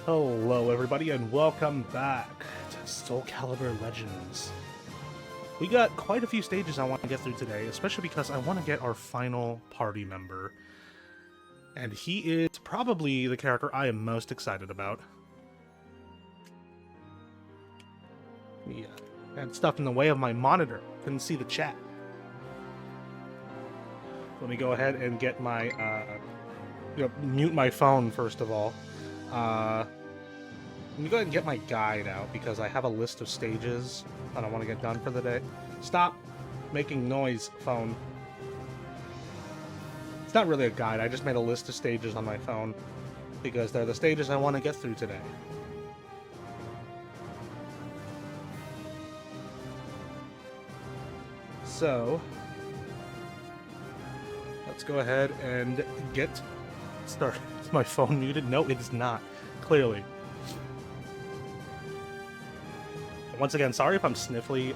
Hello everybody and welcome back to Soulcalibur Legends. We got quite a few stages I want to get through today, especially because I want to get our final party member. And he is probably the character I am most excited about. Yeah, had stuff in the way of my monitor. Couldn't see the chat. Let me go ahead and get my, mute my phone first of all. Let me go ahead and get my guide out because I have a list of stages that I want to get done for the day. Stop making noise, phone. It's not really a guide, I just made a list of stages on my phone because they're the stages I want to get through today. So, let's go ahead and get started. Is my phone muted? No, it is not. Clearly. Once again, sorry if I'm sniffly.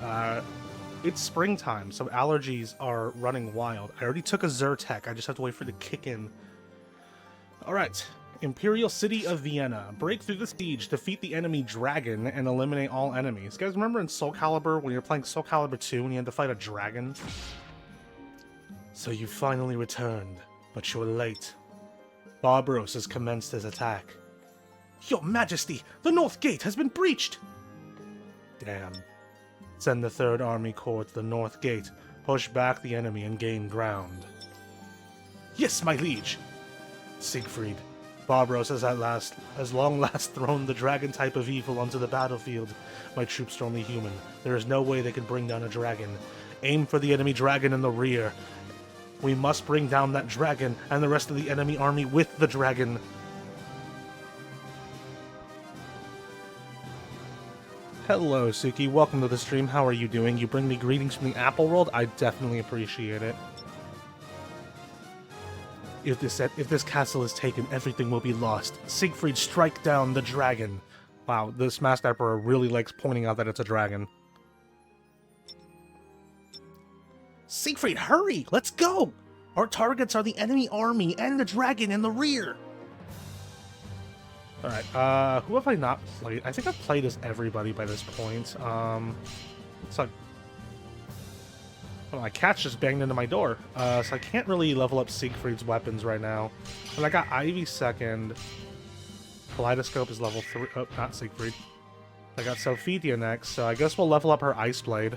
It's springtime, so allergies are running wild. I already took a Zyrtec. I just have to wait for it to kick in. Alright. Imperial City of Vienna. Break through the siege, defeat the enemy dragon, and eliminate all enemies. You guys remember in Soulcalibur when you were playing Soulcalibur 2 and you had to fight a dragon? So you finally returned, but you're late. Barbaros has commenced his attack. Your Majesty, the North Gate has been breached! Damn. Send the Third Army Corps to the North Gate, push back the enemy and gain ground. Yes, my liege! Siegfried, Barbaros has long last thrown the dragon type of evil onto the battlefield. My troops are only human. There is no way they can bring down a dragon. Aim for the enemy dragon in the rear. We must bring down that dragon and the rest of the enemy army with the dragon. Hello, Suki. Welcome to the stream. How are you doing? You bring me greetings from the Apple world? I definitely appreciate it. If this castle is taken, everything will be lost. Siegfried, strike down the dragon. Wow, this Masked Emperor really likes pointing out that it's a dragon. Siegfried, hurry! Let's go! Our targets are the enemy army and the dragon in the rear! Alright, who have I not played? I think I've played as everybody by this point. So my cat's just banged into my door. So I can't really level up Siegfried's weapons right now. And I got Ivy second. Kaleidoscope is level 3. Oh, not Siegfried. I got Sophia next, so I guess we'll level up her Ice Blade.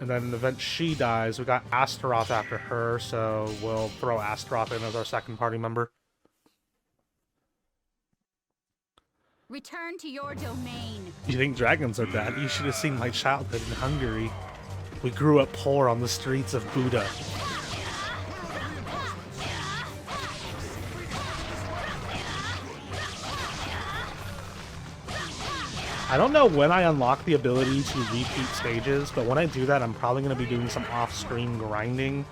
And then in the event she dies, we got Astaroth after her, so we'll throw Astaroth in as our second party member. Return to your domain. You think dragons are bad? You should have seen my childhood in Hungary. We grew up poor on the streets of Buda. I don't know when I unlock the ability to repeat stages, but when I do that, I'm probably going to be doing some off-screen grinding.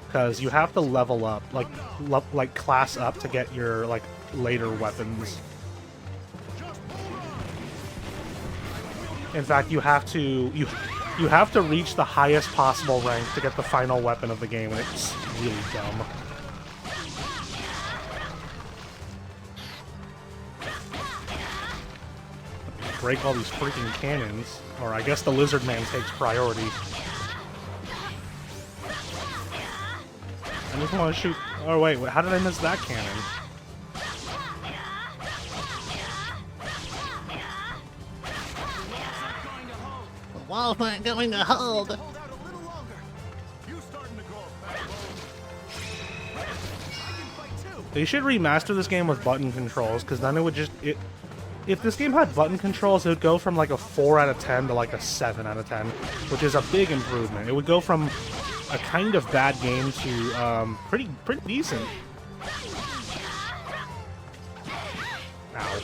Because you have to level up, like class up to get your, like, later weapons. In fact, you have to reach the highest possible rank to get the final weapon of the game, and it's really dumb. Break all these freaking cannons, or I guess the lizard man takes priority. I just want to shoot. Oh wait, how did I miss that cannon? Walls aren't going to hold. They should remaster this game with button controls, because then it would just... If this game had button controls, it would go from like a 4 out of 10 to like a 7 out of 10, which is a big improvement. It would go from a kind of bad game to pretty decent. Ow.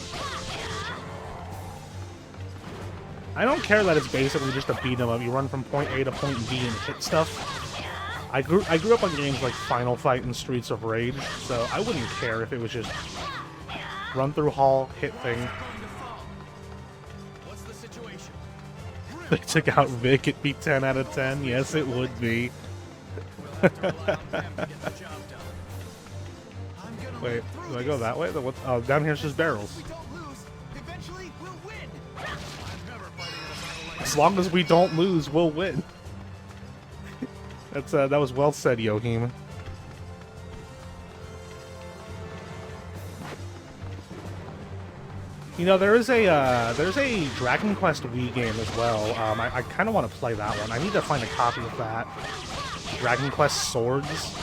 I don't care that it's basically just a beat 'em up. You run from point A to point B and hit stuff. I grew up on games like Final Fight and Streets of Rage, so I wouldn't care if it was just run through hall, hit thing. What's the situation? They took out Vic, it'd be 10 out of 10. Yes, it would be. We'll have to allow them to get the job done. I'm gonna Wait, do I go that way? Oh, down here's just barrels. We don't lose. Eventually, we'll win. I'm never fighting in a battle like As long as we don't lose, we'll win. That was well said, Yohim. You know, there's a Dragon Quest Wii game as well. I kind of want to play that one. I need to find a copy of that. Dragon Quest Swords.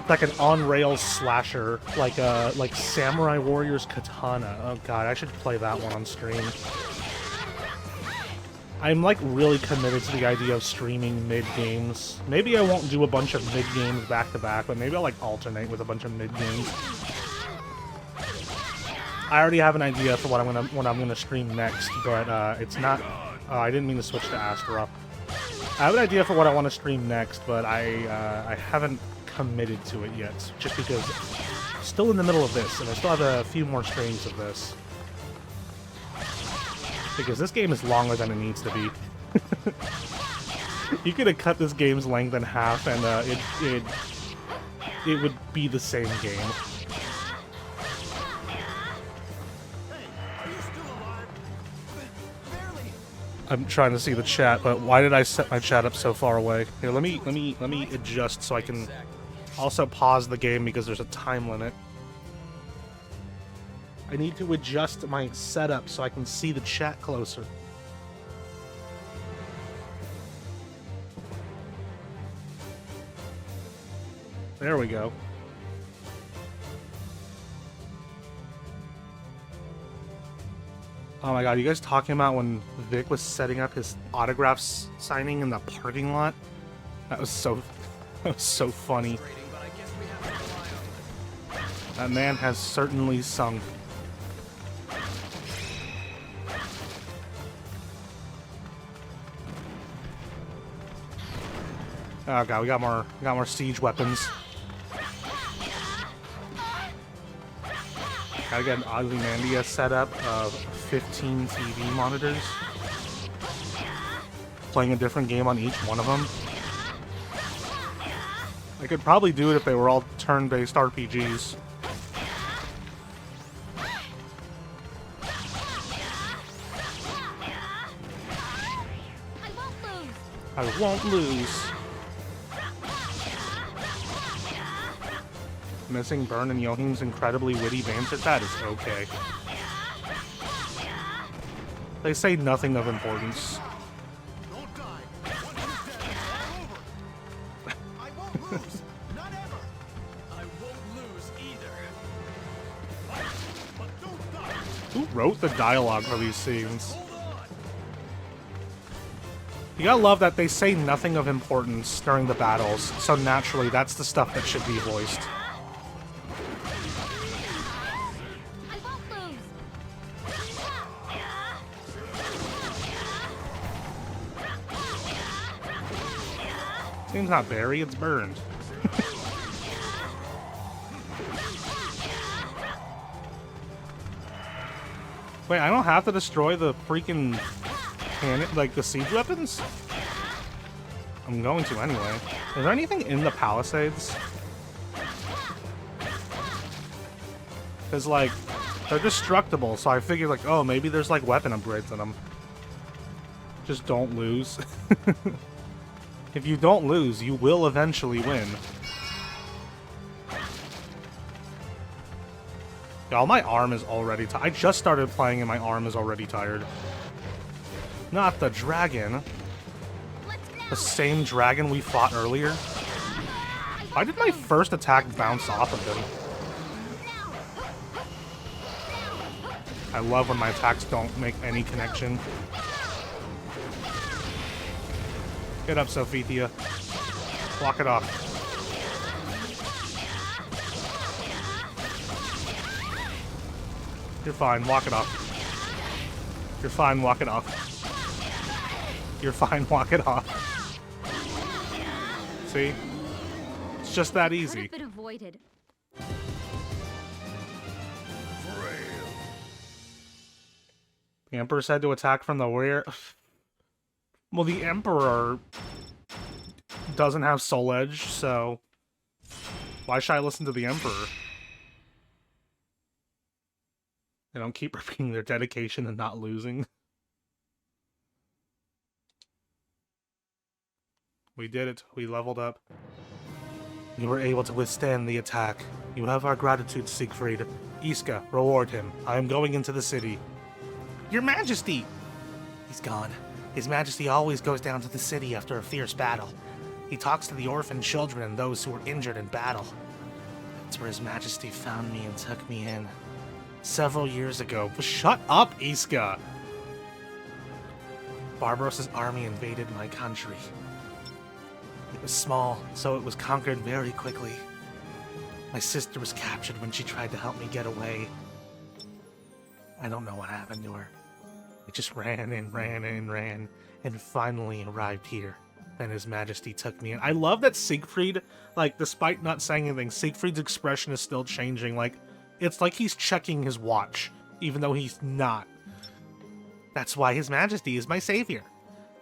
Like an on-rails slasher, like Samurai Warriors Katana. Oh god, I should play that one on stream. I'm like really committed to the idea of streaming mid-games. Maybe I won't do a bunch of mid-games back-to-back, but maybe I'll like alternate with a bunch of mid-games. I already have an idea for what I'm gonna stream next, but it's not. I didn't mean to switch to Astra. I have an idea for what I want to stream next, but I haven't committed to it yet, just because I'm still in the middle of this, and I still have a few more streams of this. Because this game is longer than it needs to be. You could have cut this game's length in half, and it would be the same game. I'm trying to see the chat, but why did I set my chat up so far away? Here, let me adjust so I can also pause the game because there's a time limit. I need to adjust my setup so I can see the chat closer. There we go. Oh my god, you guys talking about when Vic was setting up his autographs signing in the parking lot? That was so funny. That man has certainly sunk. Oh god, we got more siege weapons. Gotta get an Ozymandias setup of 15 TV monitors. Playing a different game on each one of them. I could probably do it if they were all turn-based RPGs. I won't lose. Missing Burn and Yohim's incredibly witty banter, that is okay. They say nothing of importance. Don't die. I won't lose. Not ever. I won't lose either. But don't die. Who wrote the dialogue for these scenes? Hold on. You gotta love that they say nothing of importance during the battles, so naturally that's the stuff that should be voiced. Seems not berry, it's burned. Wait, I don't have to destroy the freaking cannon, like the siege weapons? I'm going to anyway. Is there anything in the palisades? Because, like, they're destructible, so I figured, like, oh, maybe there's, like, weapon upgrades in them. Just don't lose. If you don't lose, you will eventually win. Y'all, my arm is already tired. I just started playing and my arm is already tired. Not the dragon. The same dragon we fought earlier. Why did my first attack bounce off of him? I love when my attacks don't make any connection. Get up, Sophia. Block it off. You're fine, walk it off. You're fine, walk it off. You're fine, walk it off. See? It's just that easy. Could have been avoided. The Emperor said to attack from the rear. Well, the Emperor doesn't have Soul Edge, so why should I listen to the Emperor? They don't keep repeating their dedication and not losing. We did it. We leveled up. You were able to withstand the attack. You have our gratitude, Siegfried. Iska, reward him. I am going into the city. Your Majesty! He's gone. His Majesty always goes down to the city after a fierce battle. He talks to the orphan children and those who were injured in battle. That's where His Majesty found me and took me in. Several years ago. Shut up, Iska! Barbaros's army invaded my country. It was small, so it was conquered very quickly. My sister was captured when she tried to help me get away. I don't know what happened to her. It just ran and ran and ran, and finally arrived here. Then His Majesty took me in. I love that Siegfried, like, despite not saying anything, Siegfried's expression is still changing. Like, it's like he's checking his watch, even though he's not. That's why His Majesty is my savior.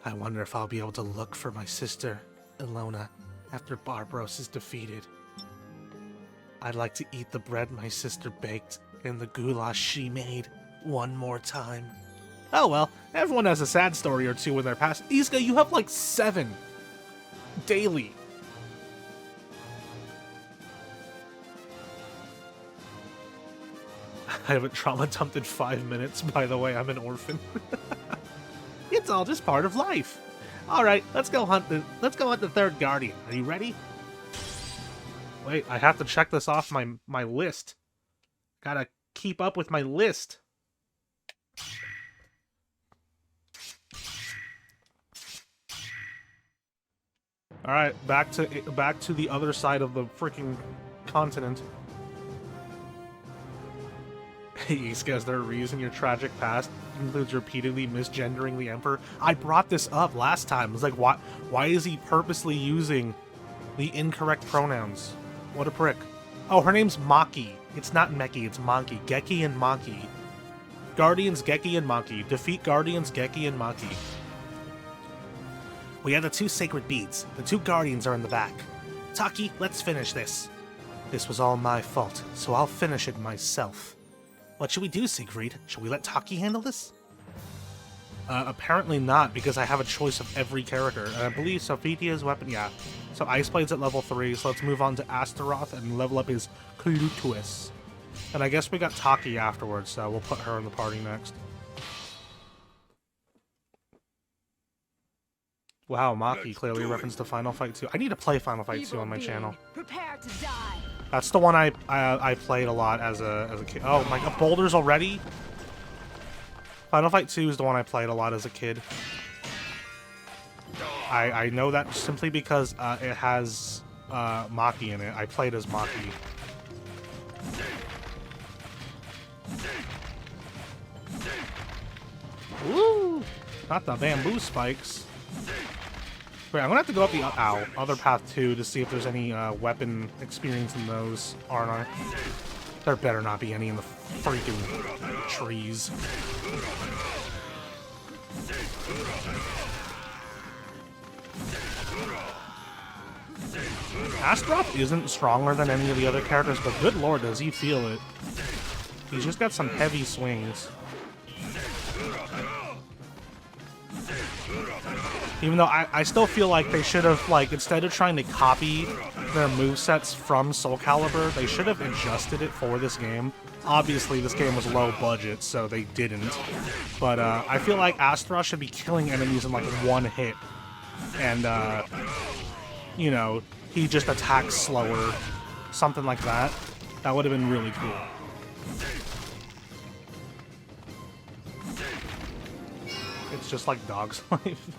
I wonder if I'll be able to look for my sister, Ilona, after Barbaros is defeated. I'd like to eat the bread my sister baked and the goulash she made one more time. Oh well, everyone has a sad story or two in their past. Iska, you have like 7 daily. I haven't trauma dumped in 5 minutes, by the way. I'm an orphan. It's all just part of life. All right, let's go hunt the third guardian. Are you ready? Wait, I have to check this off my list. Gotta keep up with my list. All right, back to the other side of the freaking continent. Hey, Iska, is there a reason your tragic past includes repeatedly misgendering the Emperor? I brought this up last time. I was like, why is he purposely using the incorrect pronouns? What a prick. Oh, her name's Maki. It's not Meki, it's Maki. Geki and Maki. Guardians Geki and Maki. Defeat Guardians Geki and Maki. We have the 2 sacred beads. The 2 guardians are in the back. Taki, let's finish this. This was all my fault, so I'll finish it myself. What should we do, Siegfried? Should we let Taki handle this? Apparently not, because I have a choice of every character. And I believe Sophitia's weapon, yeah. So Ice Blade's at level 3, so let's move on to Astaroth and level up his Clutuous. And I guess we got Taki afterwards, so we'll put her in the party next. Wow, Maki clearly referenced to Final Fight 2. I need to play Final Fight 2 on my channel. Prepare to die. That's the one I played a lot as a kid. Oh my god, boulders already? Final Fight 2 is the one I played a lot as a kid. I know that simply because it has Maki in it. I played as Maki. Woo! Not the bamboo spikes. Wait, I'm gonna have to go up the other path too to see if there's any weapon experience in those, aren't I? There better not be any in the freaking trees. Astaroth isn't stronger than any of the other characters, but good lord, does he feel it. He's just got some heavy swings. Even though I still feel like they should have, like, instead of trying to copy their movesets from Soulcalibur, they should have adjusted it for this game. Obviously, this game was low budget, so they didn't. But I feel like Astaroth should be killing enemies in, like, 1 hit. And, you know, he just attacks slower. Something like that. That would have been really cool. It's just like Dog's Life.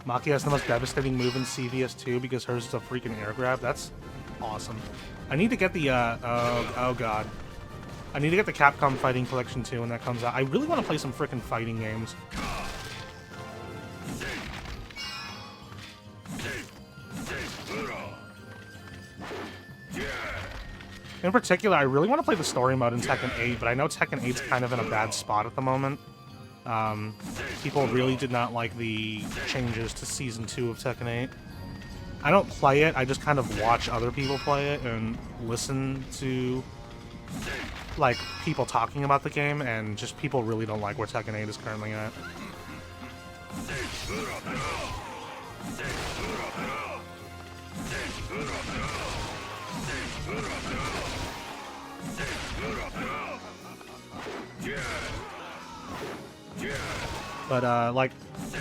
Maki has the most devastating move in CVS2 because hers is a freaking air grab. That's awesome. I need to get the, oh god. I need to get the Capcom Fighting Collection 2 when that comes out. I really want to play some freaking fighting games. In particular, I really want to play the story mode in Tekken 8, but I know Tekken 8's kind of in a bad spot at the moment. People really did not like the changes to Season 2 of Tekken 8. I don't play it, I just kind of watch other people play it and listen to like people talking about the game, and just people really don't like where Tekken 8 is currently at. But like,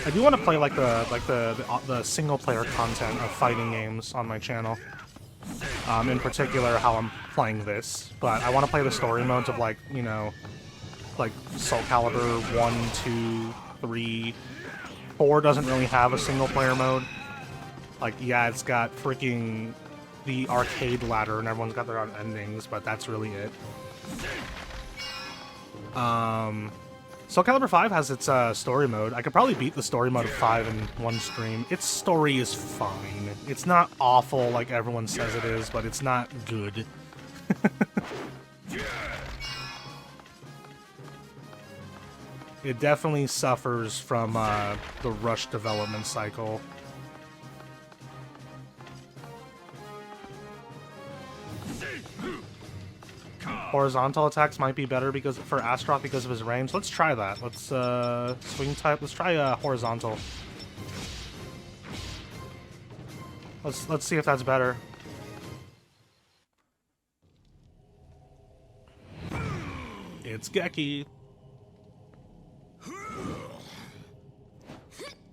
I do want to play like the single player content of fighting games on my channel. In particular, how I'm playing this. But I want to play the story modes of, like, you know, like Soulcalibur 1, 2, 3, 4 doesn't really have a single player mode. Like, yeah, it's got freaking the arcade ladder and everyone's got their own endings, but that's really it. Soulcalibur 5 has its story mode. I could probably beat the story mode of 5 in one stream. Its story is fine. It's not awful like everyone says it is, but it's not good. It definitely suffers from the rush development cycle. Horizontal attacks might be better because for Astaroth because of his range. Let's try that. Let's swing type. Let's try horizontal. Let's see if that's better. It's Geki.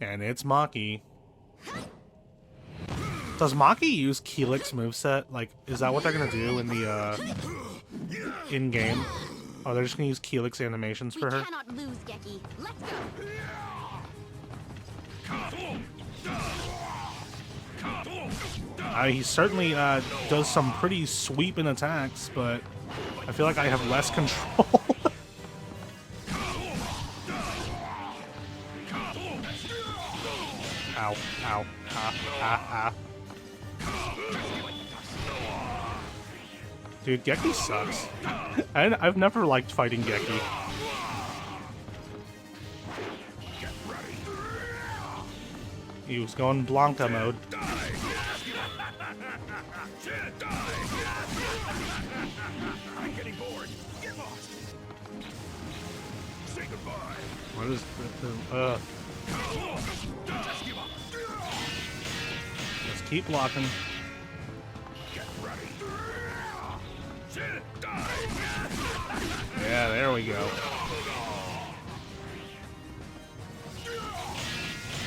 And it's Maki. Does Maki use Keelik's moveset? Like, is that what they're gonna do in the in-game? Oh, they're just gonna use Keelik's animations for her? We cannot lose, Geki. Let's go. He certainly does some pretty sweeping attacks, but I feel like I have less control. Ow, ow, ah. Dude, Geki sucks. I've never liked fighting Geki. He was going Blanca mode. I'm getting bored. Get lost. Say goodbye. What is Just keep blocking. Get ready. Yeah, there we go.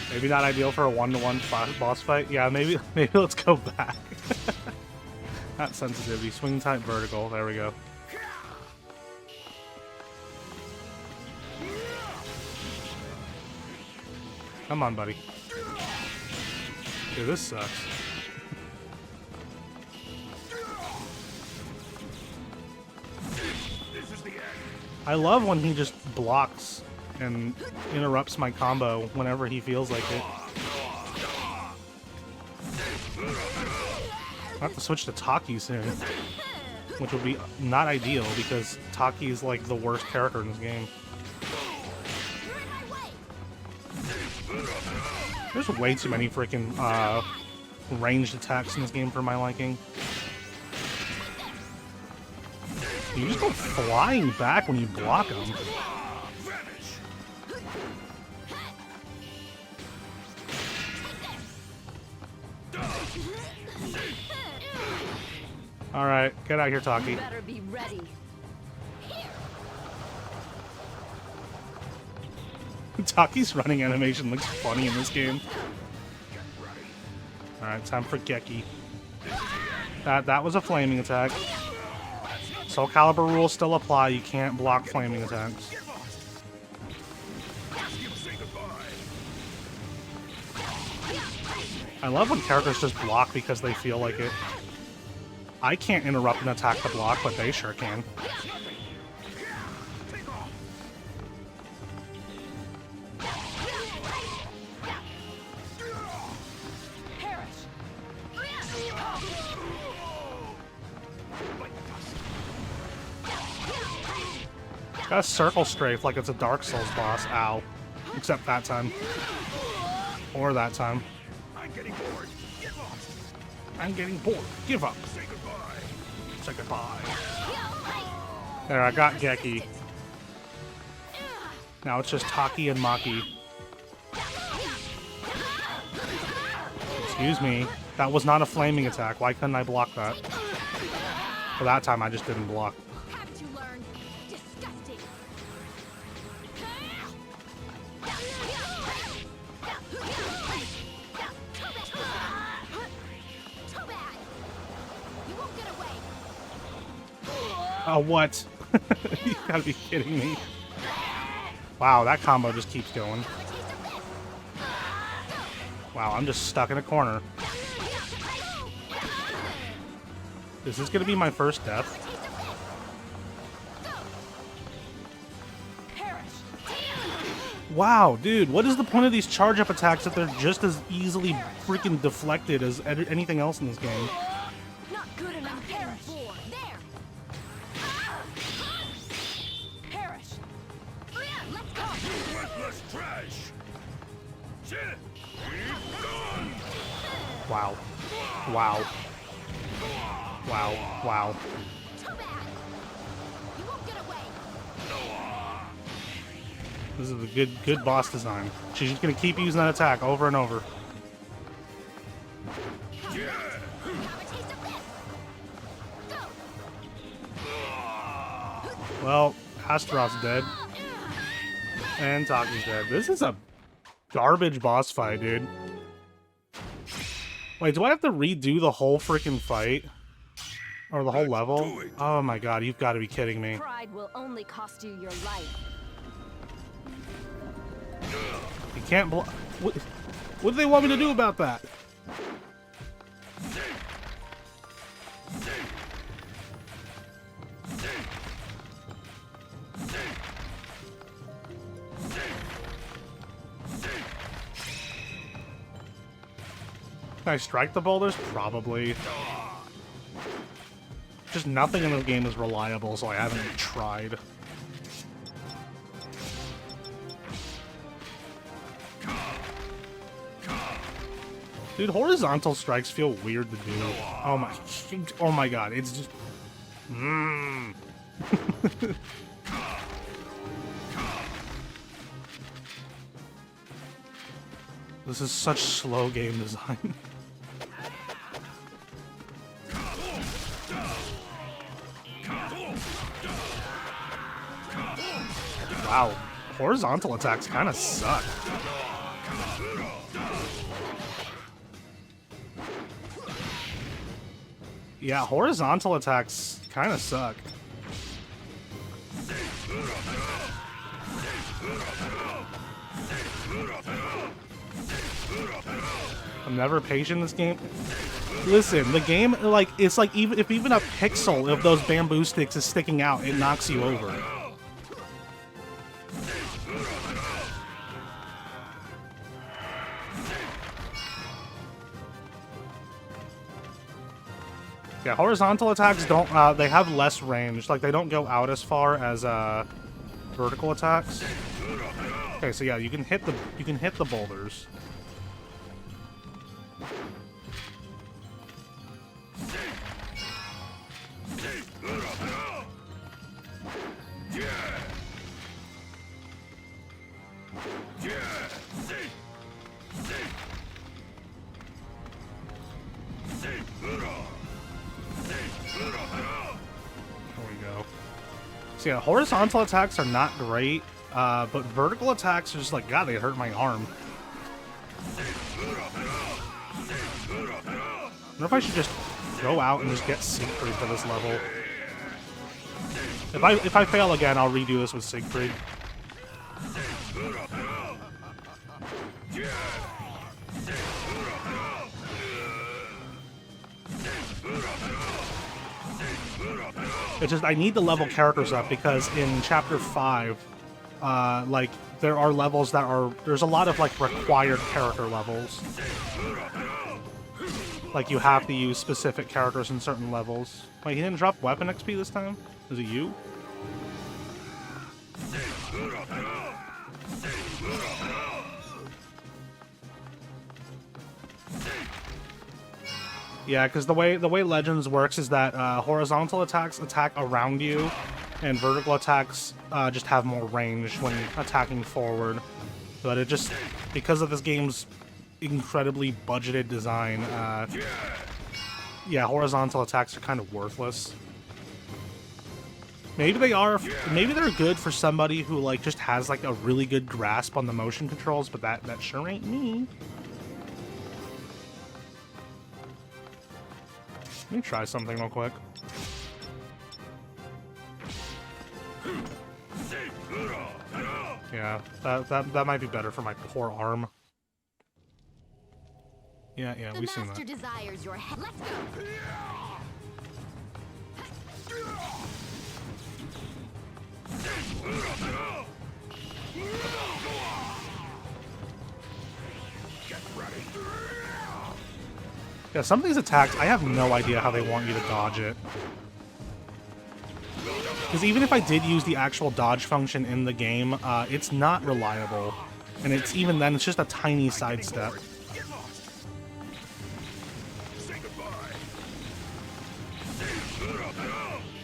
Maybe not ideal for a one-to-one boss fight. Yeah, maybe let's go back. Not sensitivity. Swing type vertical. There we go. Come on, buddy. Dude, this sucks. I love when he just blocks and interrupts my combo whenever he feels like it. I have to switch to Taki soon, which would be not ideal because Taki is like the worst character in this game. There's way too many freaking ranged attacks in this game for my liking. You just go flying back when you block them. Alright, get out here, Taki. Better be ready. Taki's running animation looks funny in this game. Alright, time for Geki. That was a flaming attack. Soulcalibur rules still apply. You can't block flaming attacks. I love when characters just block because they feel like it. I can't interrupt an attack to block, but they sure can. Got a circle strafe like it's a Dark Souls boss. Ow. Except that time. Or that time. I'm getting bored. Get lost. I'm getting bored. Give up. Say goodbye. Say goodbye. There, I got Geki. Now it's just Taki and Maki. Excuse me. That was not a flaming attack. Why couldn't I block that? For that time, I just didn't block. Haven't you learned? Disgusting. Too bad. You won't get away. Oh, what? You gotta be kidding me. Wow, that combo just keeps going. Wow, I'm just stuck in a corner. Is this gonna be my first death? Wow, dude, what is the point of these charge-up attacks if they're just as easily freaking deflected as anything else in this game? Not good enough. Perish. There. Perish. Let's go. Worthless trash. Shit. Gone. Wow. Wow. Wow. Wow. Too bad. You won't get away. This is a good boss design. She's just gonna keep using that attack over and over. Have a taste of this. Go. Well, Astaroth's dead. And Taki's dead. This is a garbage boss fight, dude. Wait, do I have to redo the whole freaking fight? Or the whole level? Oh my god, you've got to be kidding me. Pride will only cost you your life. You can't block. What do they want me to do about that? Can I strike the boulders? Probably. Just nothing in this game is reliable, so I haven't even tried. Dude, horizontal strikes feel weird to do. Oh my god, it's just... This is such slow game design. Wow, horizontal attacks kind of suck. Yeah, horizontal attacks kind of suck. I'm never patient in this game. Listen, the game, like, it's like even if even a pixel of those bamboo sticks is sticking out, it knocks you over. Yeah, horizontal attacks don't, they have less range. Like, they don't go out as far as, vertical attacks. Okay, so yeah, you can hit the boulders. So yeah, horizontal attacks are not great, but vertical attacks are just like, God, they hurt my arm. I wonder if I should just go out and just get Siegfried for this level. If I fail again, I'll redo this with Siegfried. It's just, I need to level characters up because in Chapter 5, like, there are levels that are... There's a lot of, like, required character levels. Like, you have to use specific characters in certain levels. Wait, he didn't drop weapon XP this time? Is it you? Yeah, because the way Legends works is that horizontal attacks attack around you, and vertical attacks just have more range when attacking forward. But it just, because of this game's incredibly budgeted design, yeah, horizontal attacks are kind of worthless. Maybe they are, maybe they're good for somebody who like just has like a really good grasp on the motion controls, but that sure ain't me. Let me try something real quick. Yeah, that might be better for my poor arm. Yeah, we've seen that. The master desires your head. Let's go. Yeah, some of these attacks, I have no idea how they want you to dodge it. Because even if I did use the actual dodge function in the game, it's not reliable. And it's even then, it's just a tiny sidestep.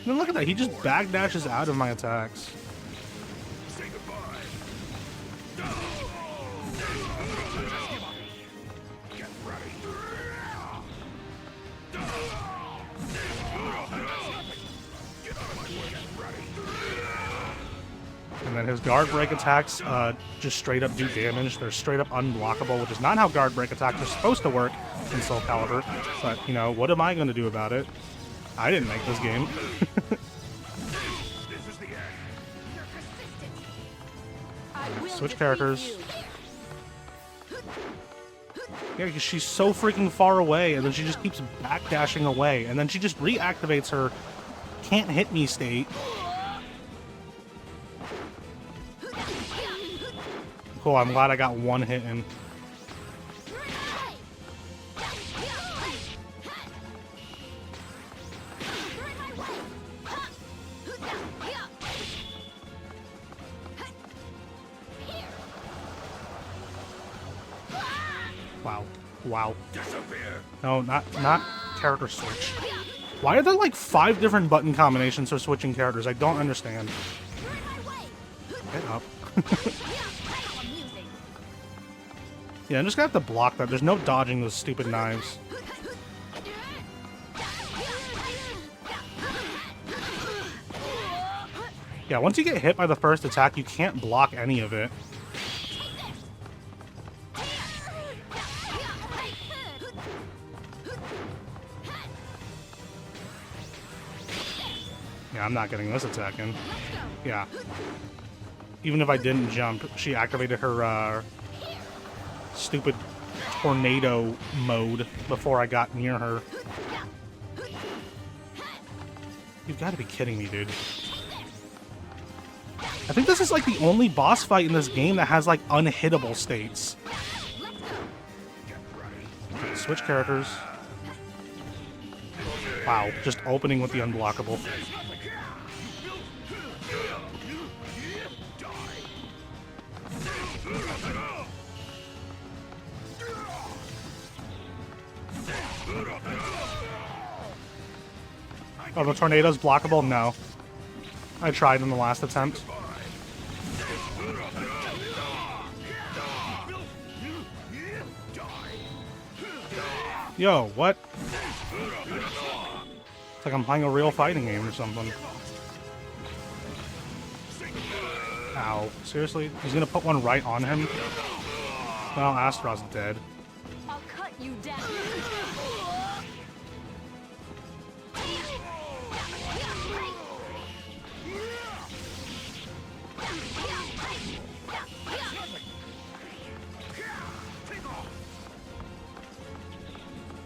And look at that, he just backdashes out of my attacks. And then his guard break attacks just straight up do damage. They're straight up unblockable, which is not how guard break attacks are supposed to work in Soulcalibur. But, you know, what am I going to do about it? I didn't make this game. Switch characters. Yeah, because she's so freaking far away, and then she just keeps backdashing away, and then she just reactivates her can't hit me state. Cool, I'm glad I got one hit in. Wow. No, not character switch. Why are there like 5 different button combinations for switching characters? I don't understand. Get up. Yeah, I'm just gonna have to block that. There's no dodging those stupid knives. Yeah, once you get hit by the first attack, you can't block any of it. Yeah, I'm not getting this attack in. Yeah. Even if I didn't jump, she activated her stupid tornado mode before I got near her. You've got to be kidding me, dude. I think this is like the only boss fight in this game that has like unhittable states. Switch characters. Wow, just opening with the unblockable. Oh, the tornado's blockable? No. I tried in the last attempt. Yo, what? It's like I'm playing a real fighting game or something. Ow. Seriously? He's gonna put one right on him? Well, Astro's dead. I'll cut you down.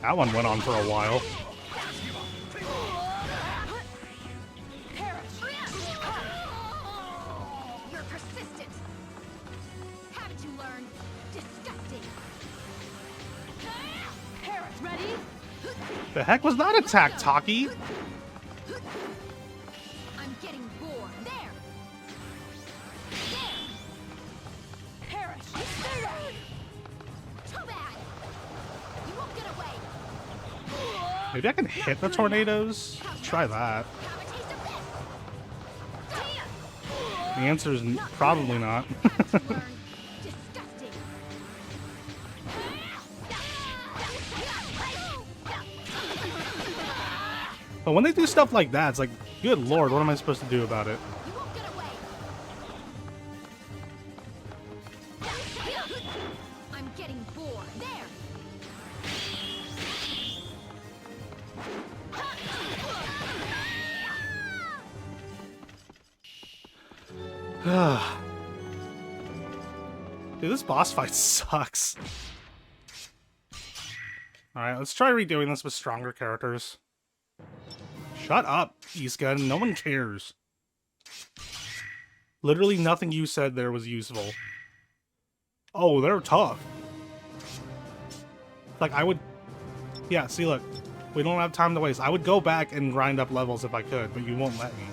That one went on for a while. You're persistent. Haven't you learned? Disgusting. Parrot, ready? The heck was that attack, Taki? I'm getting bored. There. Perish. Too bad. You won't get away. Maybe I can hit the tornadoes? Try that. Have a taste of this. The answer is probably not. Disgusting. But when they do stuff like that, it's like, good lord, what am I supposed to do about it? You won't get away. I'm getting bored. There. Dude, this boss fight sucks. Alright, let's try redoing this with stronger characters. Shut up, Iska. No one cares. Literally nothing you said there was useful. Oh, they're tough. Like, I would... Yeah, see, look. We don't have time to waste. I would go back and grind up levels if I could, but you won't let me.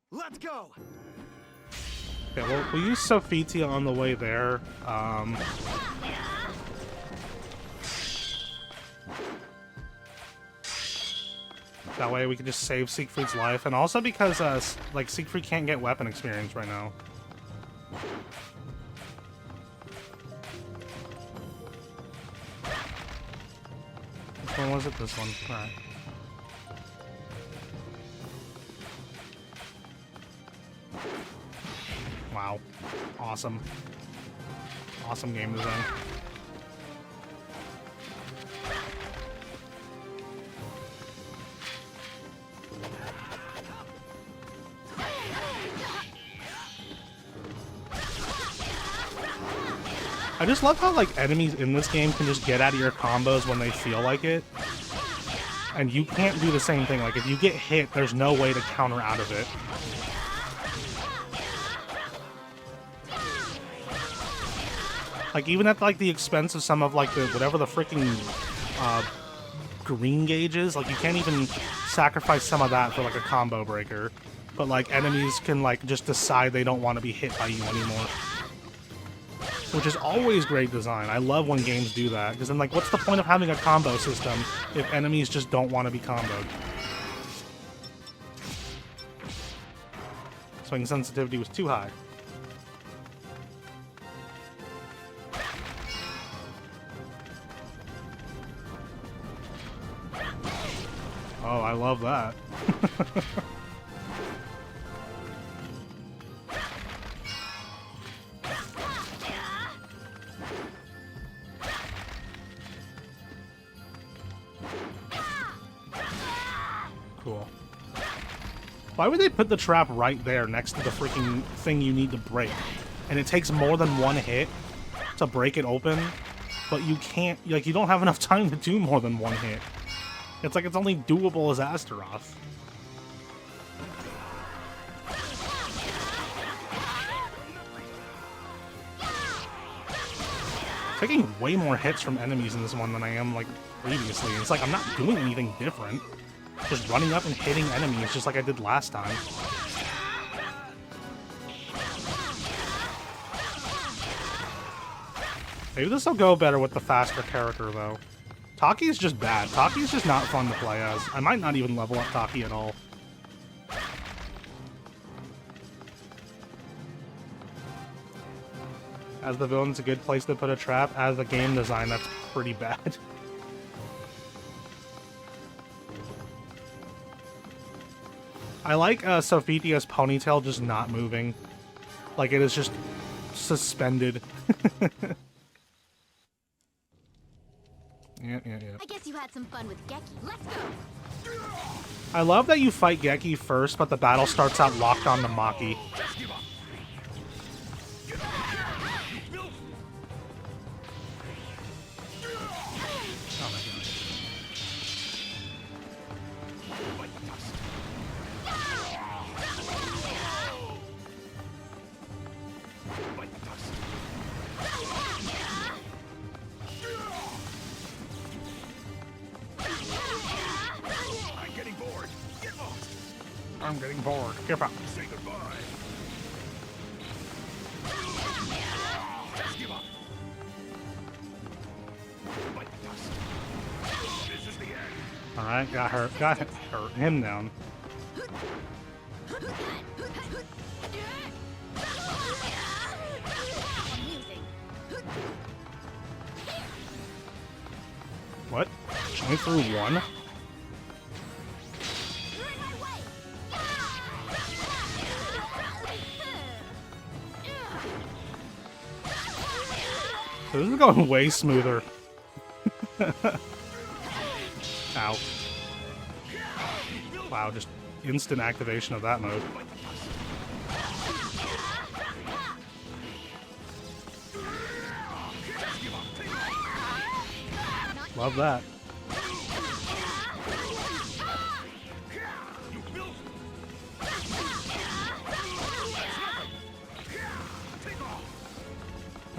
Let's go. Okay, well, we'll use Sophitia on the way there. That way we can just save Siegfried's life, and also because, like, Siegfried can't get weapon experience right now. Which one was it? This one. Alright. Wow. Awesome. Awesome game design. I just love how, like, enemies in this game can just get out of your combos when they feel like it. And you can't do the same thing. Like, if you get hit, there's no way to counter out of it. Like, even at, like, the expense of some of, like, the whatever the freaking green gauge is, like, you can't even sacrifice some of that for, like, a combo breaker. But, like, enemies can, like, just decide they don't want to be hit by you anymore. Which is always great design. I love when games do that, because then, like, what's the point of having a combo system if enemies just don't want to be comboed? Swing sensitivity was too high. Oh, I love that. Cool. Why would they put the trap right there next to the freaking thing you need to break? And it takes more than one hit to break it open, but you can't, like, you don't have enough time to do more than one hit. It's like it's only doable as Astaroth. Taking way more hits from enemies in this one than I am, like, previously. It's like I'm not doing anything different. Just running up and hitting enemies just like I did last time. Maybe this will go better with the faster character, though. Taki is just bad. Taki is just not fun to play as. I might not even level up Taki at all. As the villain's a good place to put a trap. As the game design, that's pretty bad. I like Sophitia's ponytail just not moving. Like it is just suspended. Yeah. I guess you had some fun with Geki. Let's go. I love that you fight Geki first, but the battle starts out locked on to Maki. I'm getting bored. Give up. Say goodbye. Just give up. Like dust. This is the end. Alright, got him down. Amusing. What? Only threw one? You're in my way. This is going way smoother. Ow. Wow, just instant activation of that mode. Love that.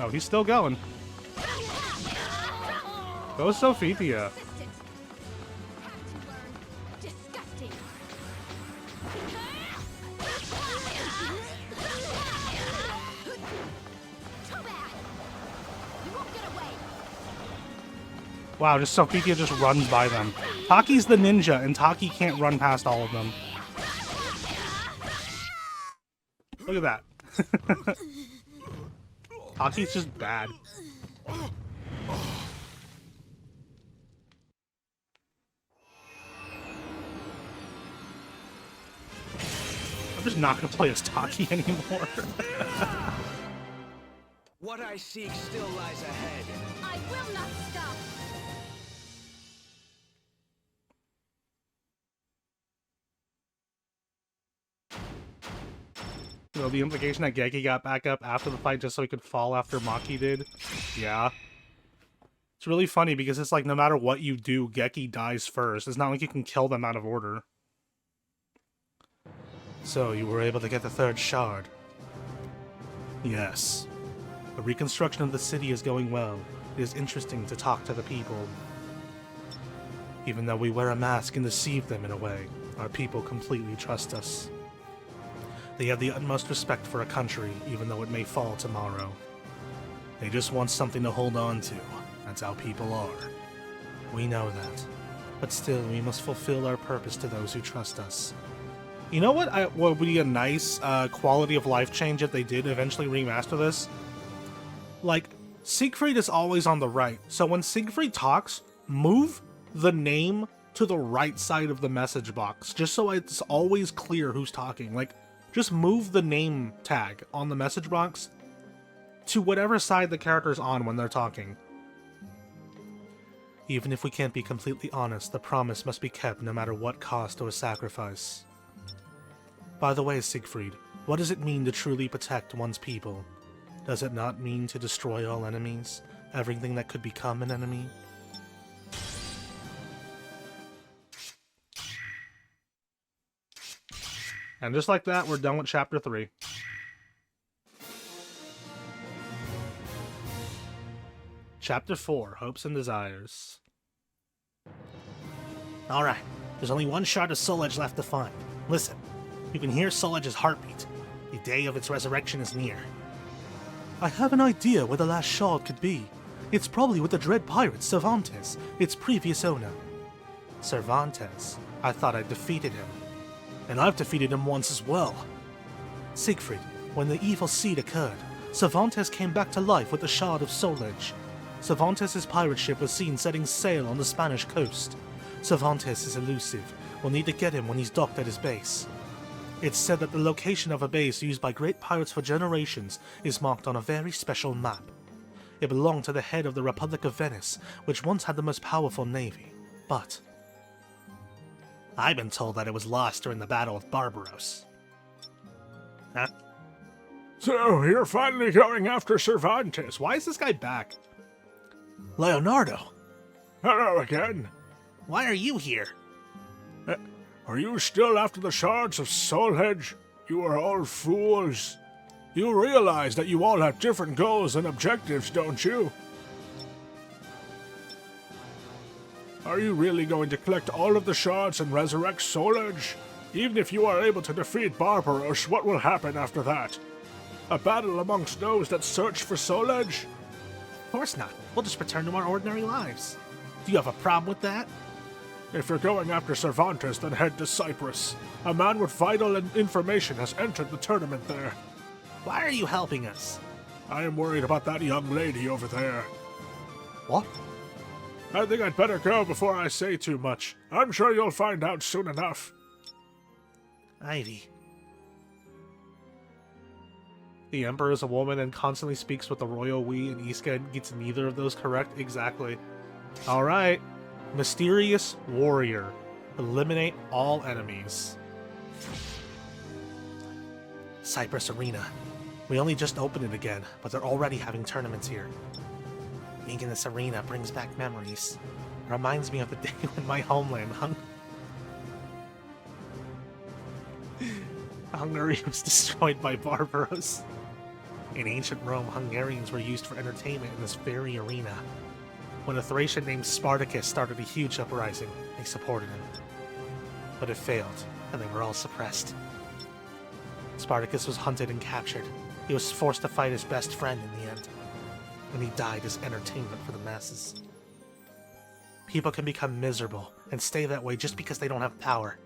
Oh, he's still going. Go Sophia. Persistent. Have to learn. Disgusting. Too bad. You won't get away. Wow, just Sophia just runs by them. Taki's the ninja, and Taki can't run past all of them. Look at that. Taki's just bad. I'm just not gonna play as Taki anymore. What I seek still lies ahead. I will not stop. You know, the implication that Geki got back up after the fight just so he could fall after Maki did. Yeah. It's really funny because it's like no matter what you do, Geki dies first. It's not like you can kill them out of order. So, you were able to get the third shard. Yes. The reconstruction of the city is going well. It is interesting to talk to the people. Even though we wear a mask and deceive them in a way, our people completely trust us. They have the utmost respect for a country, even though it may fall tomorrow. They just want something to hold on to. That's how people are. We know that. But still, we must fulfill our purpose to those who trust us. You know what would be a nice quality of life change if they did eventually remaster this? Like, Siegfried is always on the right, so when Siegfried talks, move the name to the right side of the message box, just so it's always clear who's talking. Like, just move the name tag on the message box to whatever side the character's on when they're talking. Even if we can't be completely honest, the promise must be kept no matter what cost or sacrifice. By the way, Siegfried, what does it mean to truly protect one's people? Does it not mean to destroy all enemies? Everything that could become an enemy? And just like that, we're done with Chapter 3. Chapter 4, Hopes and Desires. Alright, there's only one shard of Soul Edge left to find. Listen, you can hear Soul Edge's heartbeat. The day of its resurrection is near. I have an idea where the last shard could be. It's probably with the dread pirate Cervantes, its previous owner. Cervantes? I thought I'd defeated him. And I've defeated him once as well. Siegfried, when the evil seed occurred, Cervantes came back to life with the shard of Soul Edge. Cervantes' pirate ship was seen setting sail on the Spanish coast. Cervantes is elusive. We'll need to get him when he's docked at his base. It's said that the location of a base used by great pirates for generations is marked on a very special map. It belonged to the head of the Republic of Venice, which once had the most powerful navy. But I've been told that it was lost during the Battle of Barbaros. Huh? So, you're finally going after Cervantes. Why is this guy back? Leonardo! Hello again. Why are you here? Are you still after the shards of Soul Edge? You are all fools. You realize that you all have different goals and objectives, don't you? Are you really going to collect all of the shards and resurrect Soul Edge? Even if you are able to defeat Barbaros, what will happen after that? A battle amongst those that search for Soul Edge? Of course not. We'll just return to our ordinary lives. Do you have a problem with that? If you're going after Cervantes, then head to Cyprus. A man with vital information has entered the tournament there. Why are you helping us? I am worried about that young lady over there. What? I think I'd better go before I say too much. I'm sure you'll find out soon enough. Ivy. The Emperor is a woman and constantly speaks with the royal we, and Iska gets neither of those correct. Exactly. Alright. Mysterious Warrior. Eliminate all enemies. Cyprus Arena. We only just opened it again, but they're already having tournaments here. Being in this arena brings back memories. It reminds me of the day when my homeland, Hungary was destroyed by Barbaros. In ancient Rome, Hungarians were used for entertainment in this very arena. When a Thracian named Spartacus started a huge uprising, they supported him. But it failed, and they were all suppressed. Spartacus was hunted and captured. He was forced to fight his best friend in the end, and he died as entertainment for the masses. People can become miserable and stay that way just because they don't have power.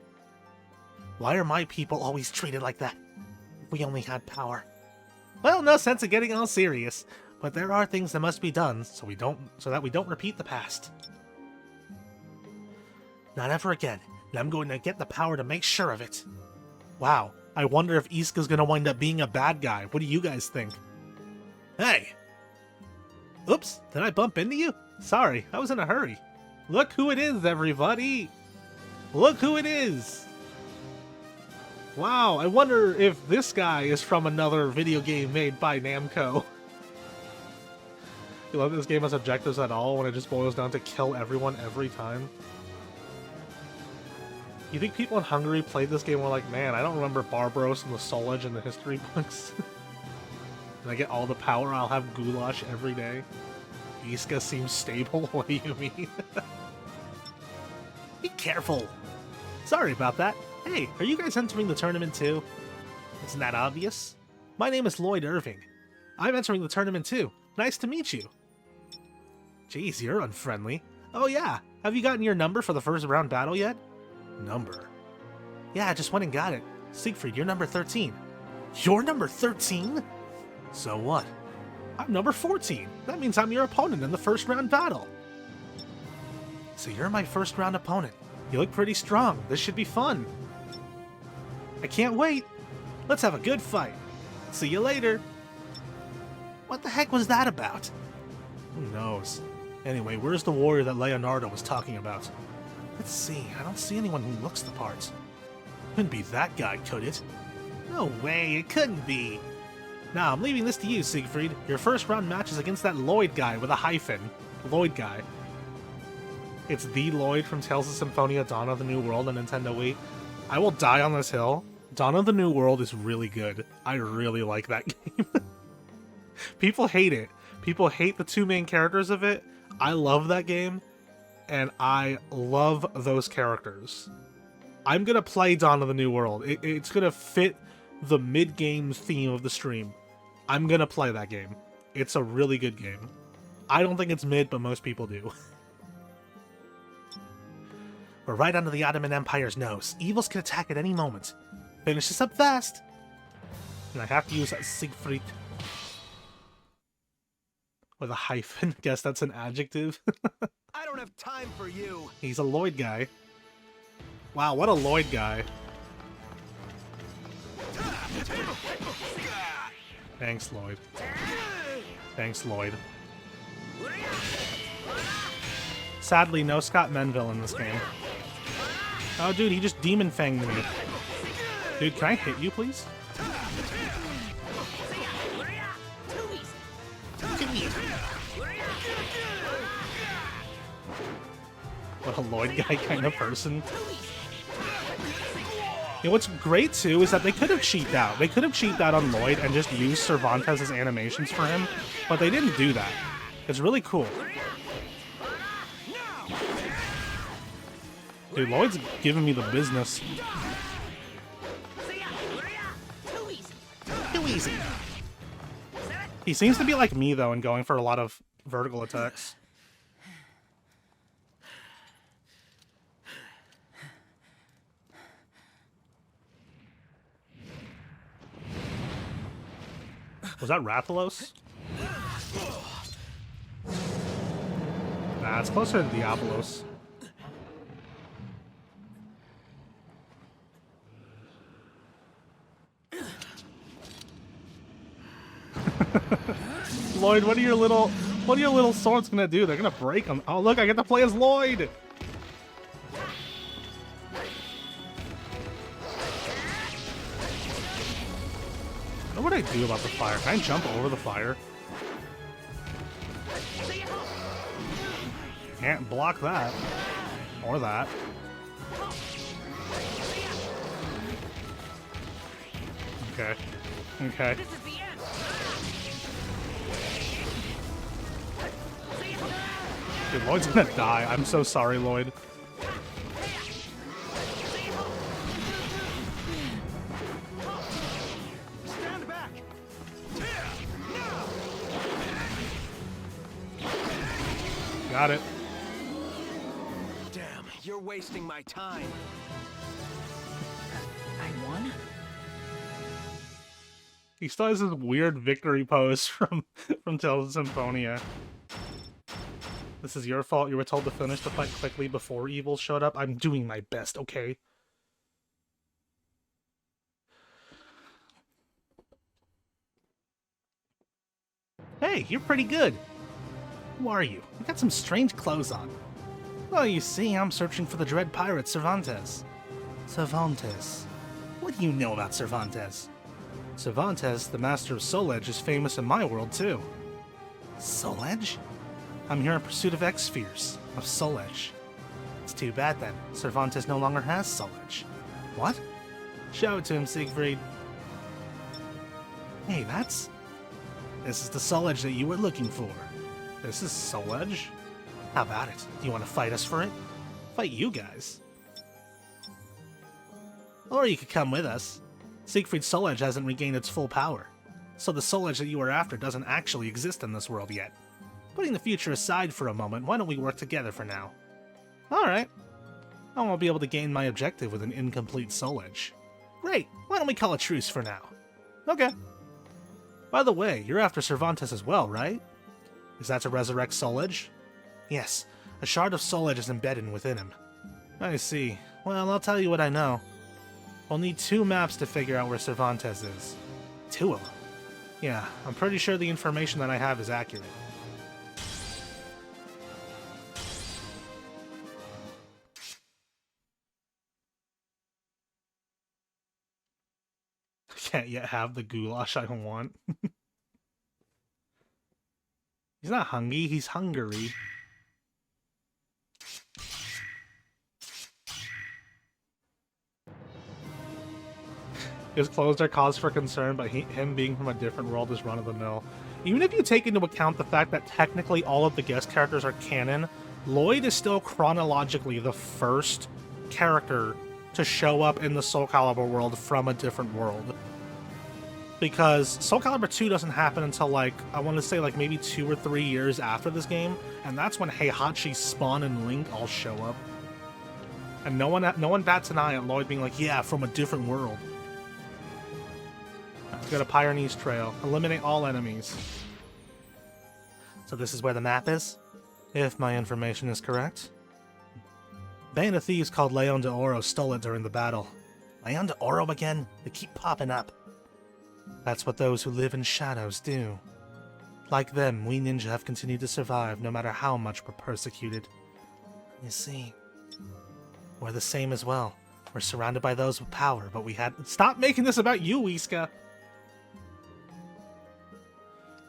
Why are my people always treated like that? If we only had power. Well, no sense in getting all serious, but there are things that must be done so that we don't repeat the past. Not ever again, and I'm going to get the power to make sure of it. Wow, I wonder if Iska's gonna wind up being a bad guy. What do you guys think? Hey! Oops, did I bump into you? Sorry, I was in a hurry. Look who it is, everybody! Look who it is! Wow, I wonder if this guy is from another video game made by Namco. You love this game has objectives at all when it just boils down to kill everyone every time? You think people in Hungary played this game and were like, man, I don't remember Barbaros and the Soul Edge in the history books? When I get all the power, I'll have goulash every day. Iska seems stable? What do you mean? Be careful! Sorry about that. Hey, are you guys entering the tournament too? Isn't that obvious? My name is Lloyd Irving. I'm entering the tournament too. Nice to meet you. Jeez, you're unfriendly. Oh yeah, have you gotten your number for the first round battle yet? Number? Yeah, I just went and got it. Siegfried, you're number 13. You're number 13? So what? I'm number 14. That means I'm your opponent in the first round battle. So you're my first round opponent. You look pretty strong. This should be fun. I can't wait. Let's have a good fight. See you later. What the heck was that about? Who knows? Anyway, where's the warrior that Leonardo was talking about? Let's see. I don't see anyone who looks the part. Couldn't be that guy, could it? No way, it couldn't be. Now, I'm leaving this to you, Siegfried. Your first round match is against that Lloyd guy with a hyphen. Lloyd guy. It's the Lloyd from Tales of Symphonia Dawn of the New World on Nintendo Wii. I will die on this hill. Dawn of the New World is really good. I really like that game. People hate it. People hate the two main characters of it. I love that game, and I love those characters. I'm gonna play Dawn of the New World. It's gonna fit the mid-game theme of the stream. I'm gonna play that game. It's a really good game. I don't think it's mid, but most people do. We're right under the Ottoman Empire's nose. Evils can attack at any moment. Finish this up fast! And I have to use Siegfried. With a hyphen. Guess that's an adjective. I don't have time for you. He's a Lloyd guy. Wow, what a Lloyd guy. Thanks, Lloyd. Thanks, Lloyd. Sadly, no Scott Menville in this game. Oh, dude, he just demon fanged me. Dude, can I hit you, please? What a Lloyd guy kind of person. You know, what's great, too, is that they could have cheaped out. They could have cheaped out on Lloyd and just used Cervantes' animations for him, but they didn't do that. It's really cool. Dude, Lloyd's giving me the business. easy. He seems to be like me, though, and going for a lot of vertical attacks. Was that Rathalos? Nah, it's closer to Diabolos. Lloyd, what are your little swords gonna do? They're gonna break them. Oh, look, I get to play as Lloyd! I don't know what I do about the fire. Can I jump over the fire? Can't block that. Or that. Okay. Okay. Dude, Lloyd's gonna die. I'm so sorry, Lloyd. Stand back. Got it. Damn, you're wasting my time. I won? He still has this weird victory pose from Tales of Symphonia. This is your fault. You were told to finish the fight quickly before evil showed up. I'm doing my best, okay? Hey, you're pretty good. Who are you? You got some strange clothes on. Well, you see, I'm searching for the dread pirate Cervantes. Cervantes. What do you know about Cervantes? Cervantes, the master of Soul Edge, is famous in my world, too. Soul Edge? I'm here in pursuit of X-Spheres, of Soul Edge. It's too bad, then. Cervantes no longer has Soul Edge. What? Show it to him, Siegfried. Hey, This is the Soul Edge that you were looking for. This is Soul Edge? How about it? Do you want to fight us for it? Fight you guys. Or you could come with us. Siegfried's Soul Edge hasn't regained its full power, so the Soul Edge that you were after doesn't actually exist in this world yet. Putting the future aside for a moment, why don't we work together for now? Alright. I won't be able to gain my objective with an incomplete Soul Edge. Great, why don't we call a truce for now? Okay. By the way, you're after Cervantes as well, right? Is that to resurrect Soul Edge? Yes, a shard of Soul Edge is embedded within him. I see. Well, I'll tell you what I know. We'll need 2 maps to figure out where Cervantes is. 2 of them? Yeah, I'm pretty sure the information that I have is accurate. I can't yet have the goulash I want. He's not hungry, he's hungry. His clothes are cause for concern, but him being from a different world is run-of-the-mill. Even if you take into account the fact that technically all of the guest characters are canon, Lloyd is still chronologically the first character to show up in the Soulcalibur world from a different world. Because Soulcalibur 2 doesn't happen until, like, I want to say, like, maybe 2 or 3 years after this game, and that's when Heihachi, Spawn, and Link all show up. And no one bats an eye at Lloyd being like, yeah, from a different world. Go to Pyrenees Trail. Eliminate all enemies. So this is where the map is? If my information is correct. Band of thieves called Leon de Oro stole it during the battle. Leon de Oro again? They keep popping up. That's what those who live in shadows do. Like them, we ninja have continued to survive no matter how much we're persecuted. You see, we're the same as well. We're surrounded by those with power, but we had— Stop making this about you, Iska!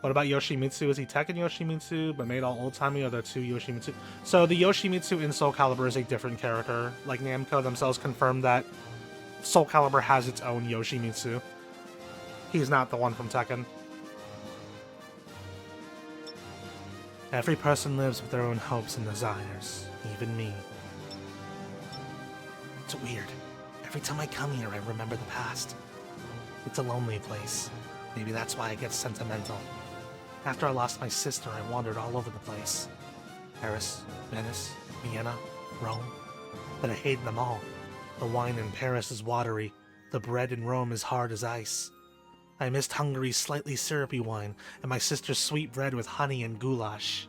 What about Yoshimitsu? Is he Tekken Yoshimitsu, but made all old-timey, or there are 2 Yoshimitsu? So the Yoshimitsu in Soulcalibur is a different character. Like, Namco themselves confirmed that Soulcalibur has its own Yoshimitsu. He's not the one from Tekken. Every person lives with their own hopes and desires, even me. It's weird. Every time I come here, I remember the past. It's a lonely place. Maybe that's why I get sentimental. After I lost my sister, I wandered all over the place. Paris, Venice, Vienna, Rome. But I hated them all. The wine in Paris is watery. The bread in Rome is hard as ice. I missed Hungary's slightly syrupy wine, and my sister's sweet bread with honey and goulash.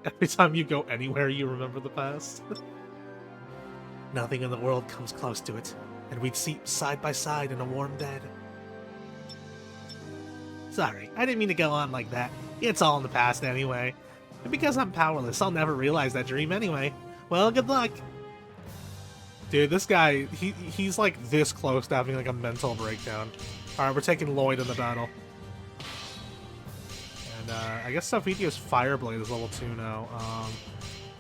Every time you go anywhere, you remember the past. Nothing in the world comes close to it, and we'd sleep side by side in a warm bed. Sorry, I didn't mean to go on like that. It's all in the past anyway. And because I'm powerless, I'll never realize that dream anyway. Well, good luck. Dude, this guy, he's like this close to having like a mental breakdown. Alright, we're taking Lloyd in the battle. And I guess Sophidia's Fireblade is level 2 now.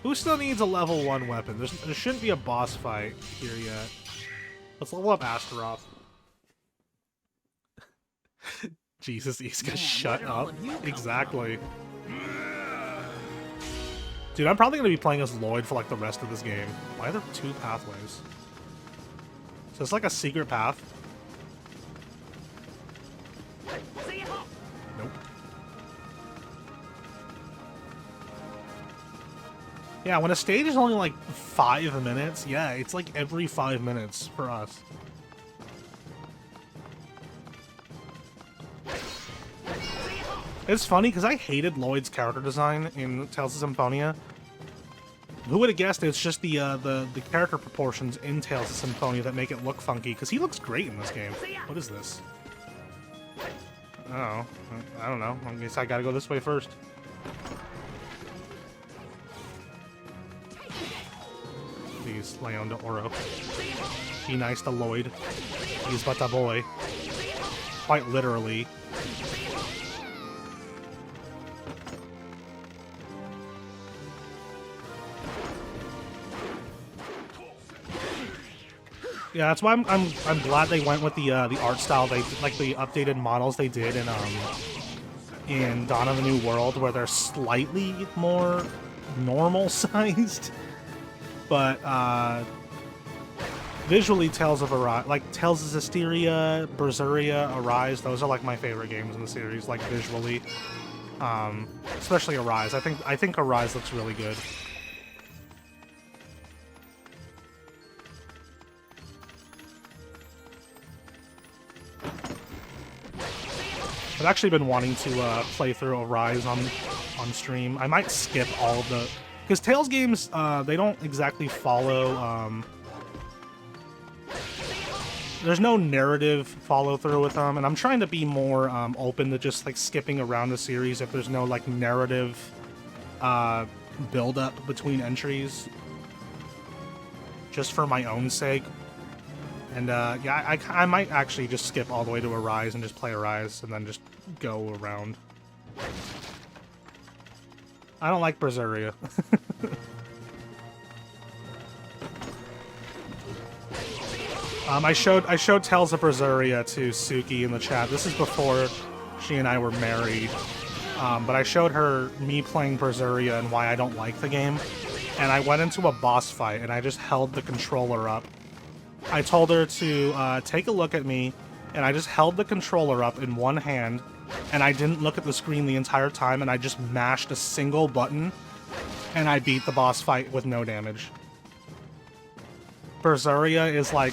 Who still needs a level 1 weapon? There shouldn't be a boss fight here yet. Let's level up Astaroth. Jesus, Iska, shut up. Exactly. Dude, I'm probably going to be playing as Lloyd for like the rest of this game. Why are there 2 pathways? So it's like a secret path. Nope. Yeah, when a stage is only like 5 minutes, yeah, it's like every 5 minutes for us. It's funny because I hated Lloyd's character design in Tales of Symphonia. Who would have guessed it's just the character proportions in Tales of Symphonia that make it look funky, because he looks great in this game. What is this? Oh, I don't know. I guess I gotta go this way first. Please, Leon de Oro. Be nice to Lloyd. He's but a boy. Quite literally. Yeah, that's why I'm glad they went with the art style they like, the updated models they did in Dawn of the New World, where they're slightly more normal sized, but visually Tales of Arise, like Tales of Zestiria, Berseria, Arise, those are like my favorite games in the series, like visually, especially Arise. I think Arise looks really good. I've actually been wanting to play through Arise on stream. I might skip all of the... Because Tales games, they don't exactly follow... There's no narrative follow-through with them, and I'm trying to be more open to just like skipping around the series if there's no like narrative build-up between entries. Just for my own sake. And yeah, I might actually just skip all the way to Arise and just play Arise and then just go around. I don't like Berseria. I showed Tales of Berseria to Suki in the chat. This is before she and I were married. But I showed her me playing Berseria and why I don't like the game. And I went into a boss fight and I just held the controller up. I told her to take a look at me, and I just held the controller up in one hand, and I didn't look at the screen the entire time, and I just mashed a single button, and I beat the boss fight with no damage. Berseria is like,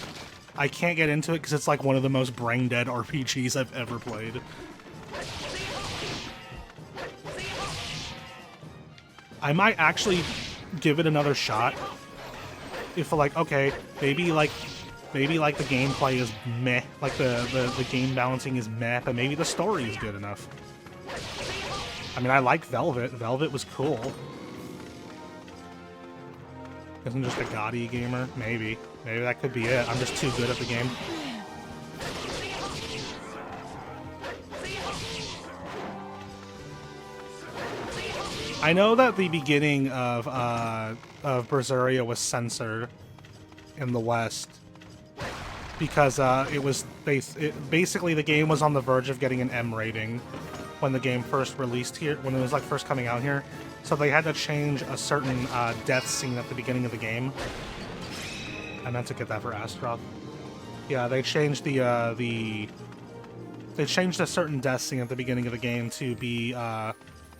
I can't get into it because it's like one of the most brain-dead RPGs I've ever played. I might actually give it another shot. If like, okay, maybe like the gameplay is meh, like the game balancing is meh, but maybe the story is good enough. I mean, I like Velvet. Velvet was cool. Isn't just a Gotti gamer? Maybe. Maybe that could be it. I'm just too good at the game. I know that the beginning of Berseria was censored in the West because it was basically the game was on the verge of getting an M rating when the game first released here, when it was like first coming out here. So they had to change a certain death scene at the beginning of the game. I meant to get that for Astaroth. Yeah, they changed the they changed a certain death scene at the beginning of the game to be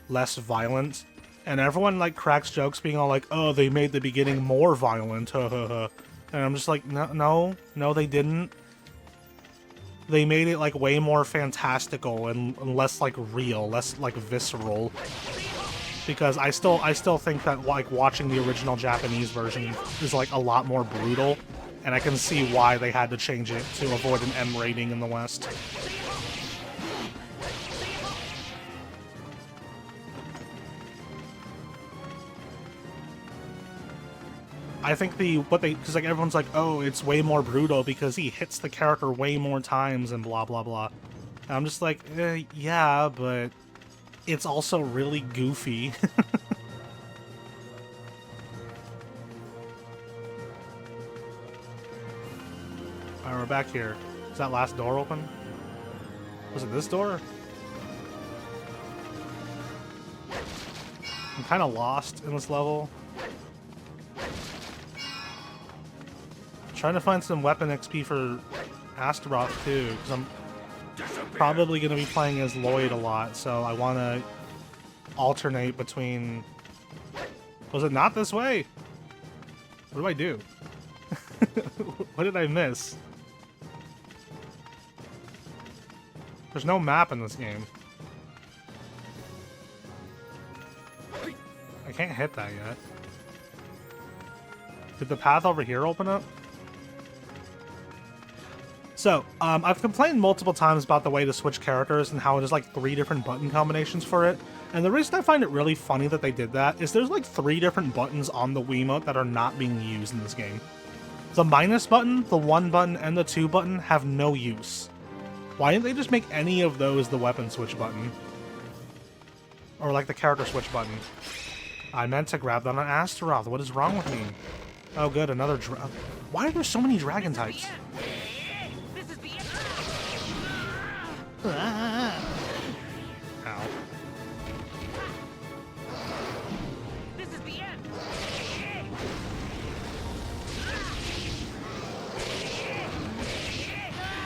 less violent, and everyone like cracks jokes being all like, "Oh, they made the beginning more violent," and I'm just like, no, they didn't. They made it like way more fantastical and less like real, less like visceral. Because I still think that like watching the original Japanese version is like a lot more brutal, and I can see why they had to change it to avoid an M rating in the West. I think because like everyone's like, oh, it's way more brutal because he hits the character way more times and blah blah blah. And I'm just like, yeah, but it's also really goofy. Alright, we're back here. Is that last door open? Was it this door? I'm kind of lost in this level. Trying to find some weapon XP for Astaroth too, because I'm probably going to be playing as Lloyd a lot, so I want to alternate between... Was it not this way? What do I do? What did I miss? There's no map in this game. I can't hit that yet. Did the path over here open up? So, I've complained multiple times about the way to switch characters and how there's like 3 different button combinations for it. And the reason I find it really funny that they did that is there's like 3 different buttons on the Wiimote that are not being used in this game. The minus button, the 1 button, and the 2 button have no use. Why didn't they just make any of those the weapon switch button? Or like the character switch button? I meant to grab that on Astaroth. What is wrong with me? Oh good, another Why are there so many dragon types? Ah. Ow. This is the end.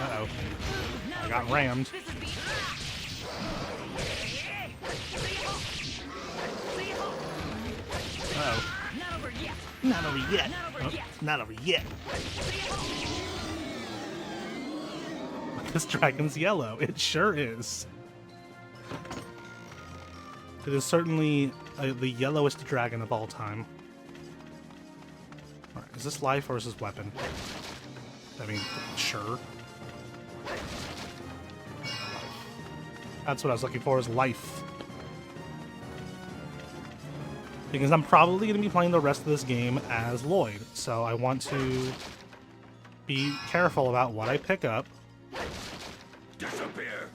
Uh-oh. I got rammed. This is the Uh-oh. Not over yet. Not over yet. Not over yet. Not over yet. This dragon's yellow. It sure is. It is certainly the yellowest dragon of all time. Alright, is this life or is this weapon? I mean, sure. That's what I was looking for, is life. Because I'm probably going to be playing the rest of this game as Lloyd, so I want to be careful about what I pick up. Disappear.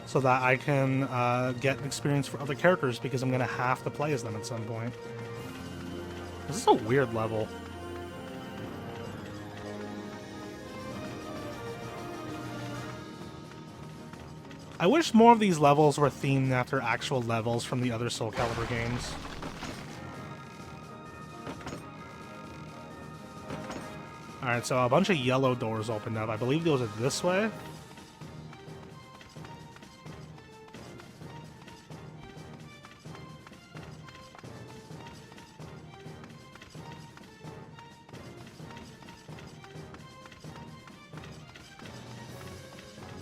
So that I can get experience for other characters, because I'm going to have to play as them at some point. This is a weird level. I wish more of these levels were themed after actual levels from the other Soulcalibur games. Alright, so a bunch of yellow doors opened up. I believe those are this way.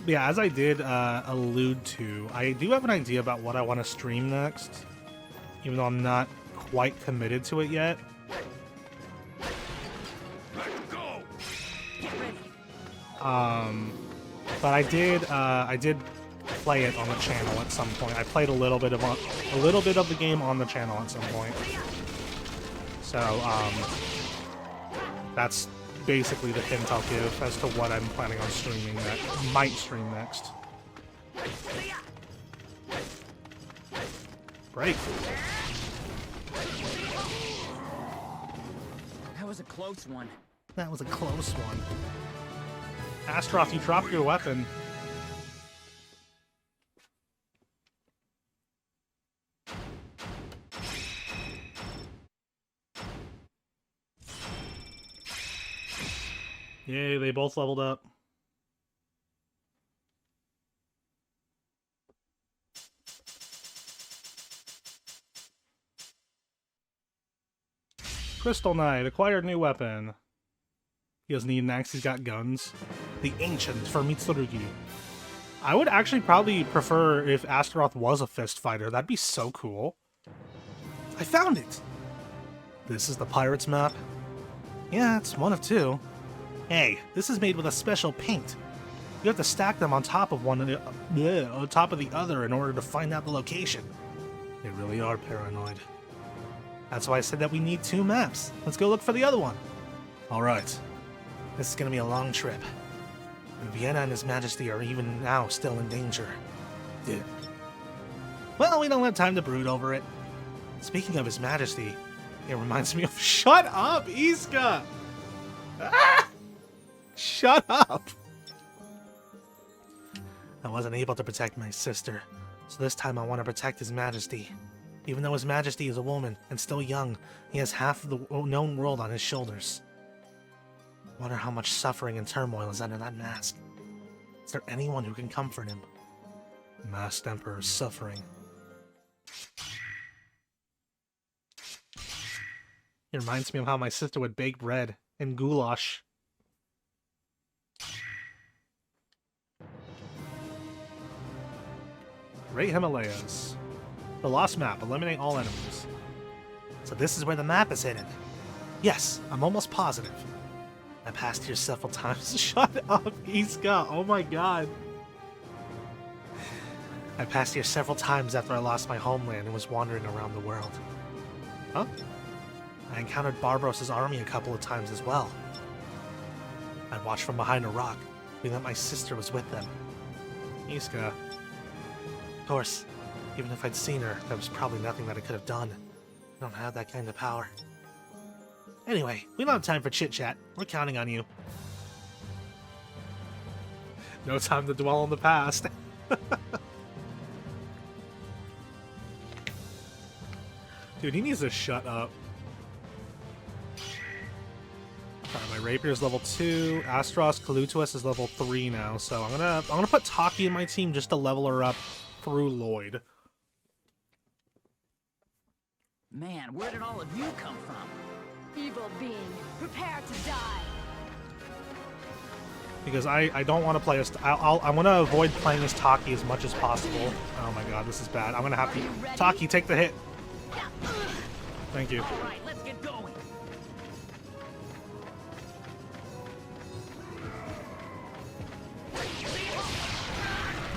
Yeah, as I did allude to, I do have an idea about what I want to stream next, even though I'm not quite committed to it yet. Let's go. But I did play it on the channel at some point. I played a little bit of the game on the channel at some point. So that's basically the hint I'll give as to what I'm planning on streaming that might stream next. Break. That was a close one. That was a close one. Astaroth, you dropped your weapon. Yay, they both leveled up. Crystal Knight, acquired new weapon. He doesn't need an axe, he's got guns. The Ancient for MYTHOLOGY. I would actually probably prefer if Astaroth was a fist fighter. That'd be so cool. I found it! This is the pirate's map? Yeah, it's one of two. Hey, this is made with a special paint. You have to stack them on top of on top of the other in order to find out the location. They really are paranoid. That's why I said that we need 2 maps. Let's go look for the other one. Alright. This is gonna be a long trip. And Vienna and His Majesty are even now still in danger. Dude. Well, we don't have time to brood over it. Speaking of His Majesty, it reminds me of— Shut up, Iska! Ah! Shut up! I wasn't able to protect my sister, so this time I want to protect His Majesty. Even though His Majesty is a woman and still young, he has half of the known world on his shoulders. Wonder how much suffering and turmoil is under that mask. Is there anyone who can comfort him? Masked Emperor's suffering. It reminds me of how my sister would bake bread and goulash. Great Himalayas. The Lost Map. Eliminate all enemies. So this is where the map is hidden. Yes, I'm almost positive. I passed here several times. Shut up, Iska. Oh my god. I passed here several times after I lost my homeland and was wandering around the world. Huh? I encountered Barbaros's army a couple of times as well. I'd watched from behind a rock, knowing that my sister was with them. Iska. Of course, even if I'd seen her, there was probably nothing that I could have done. I don't have that kind of power. Anyway, we don't have time for chit-chat. We're counting on you. No time to dwell on the past. Dude, he needs to shut up. Alright, my Rapier's level 2. Astros Kalutuas is level 3 now, so I'm gonna put Taki in my team just to level her up through Lloyd. Man, where did all of you come from? Evil being, prepare to die. Because I don't want to play as... I want to avoid playing as Taki as much as possible. Oh my god, this is bad. I'm gonna have to... Taki, take the hit. Thank you. All right, let's get going.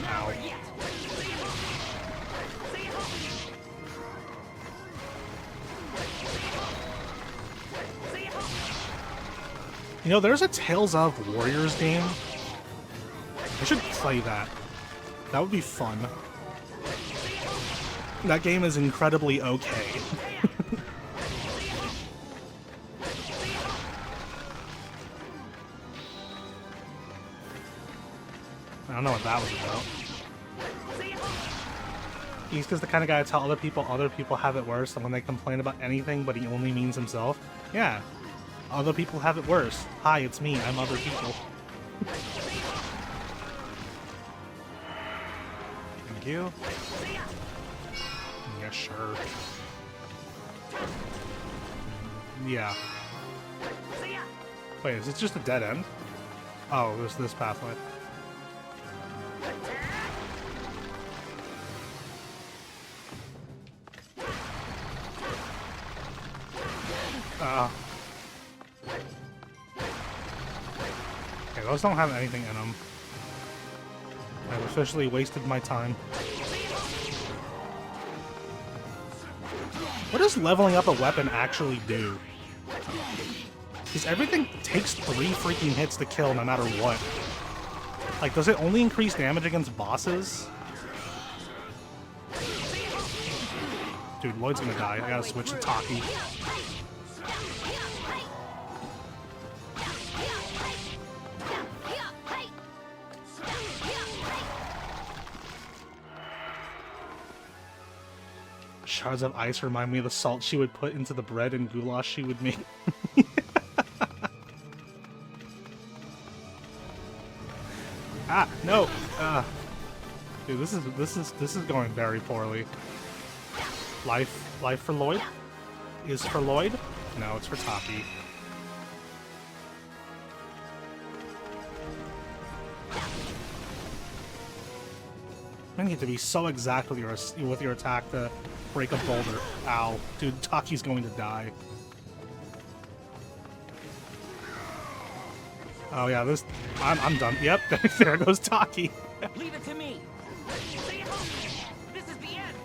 Ow. You know, there's a Tales of Warriors game. I should play that. That would be fun. That game is incredibly okay. I don't know what that was about. He's just the kind of guy to tell other people have it worse, and when they complain about anything but he only means himself. Yeah. Other people have it worse. Hi, it's me. I'm other people. Thank you. Yeah, sure. Yeah. Wait, is it just a dead end? Oh, there's this pathway. Okay, those don't have anything in them. I've officially wasted my time. What does leveling up a weapon actually do? Because everything takes 3 freaking hits to kill no matter what. Like, does it only increase damage against bosses? Dude, Lloyd's gonna die. I gotta switch to Taki. Shards of ice remind me of the salt she would put into the bread and goulash she would make. Ah, no. Dude, this is going very poorly. Life for Lloyd is for Lloyd. No, it's for Taki. I need to be so exact with your attack to break a boulder. Ow. Dude, Taki's going to die. Oh yeah, this... I'm done. Yep, there goes Taki. Leave it to me. This is the end.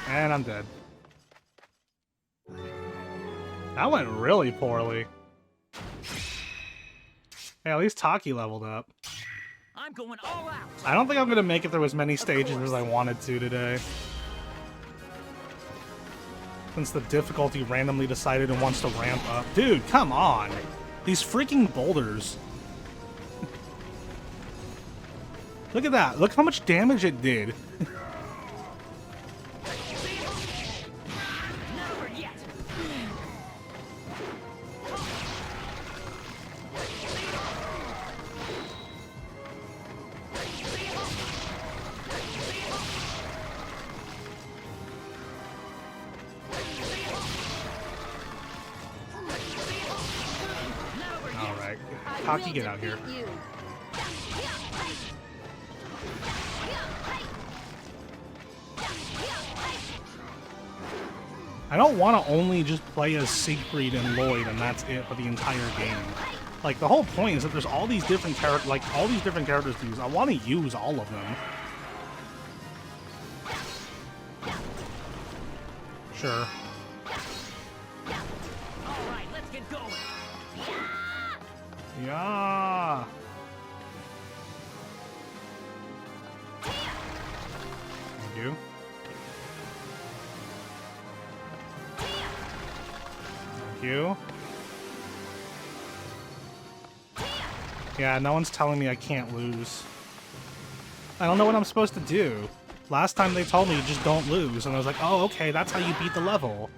And I'm dead. That went really poorly. Hey, at least Taki leveled up. I'm going all out. I don't think I'm gonna make it through as many stages as I wanted to today. Since the difficulty randomly decided it wants to ramp up. Dude, come on! These freaking boulders. Look at that. Look how much damage it did. Never yet. Alright. Taki, get out here. You. I don't want to only just play as Siegfried and Lloyd and that's it for the entire game. Like, the whole point is that there's all these different characters to use. I want to use all of them. Sure. All right, let's get going. Yeah. Thank you. Thank you. Yeah, no one's telling me I can't lose. I don't know what I'm supposed to do. Last time they told me just don't lose, and I was like, oh, okay, that's how you beat the level.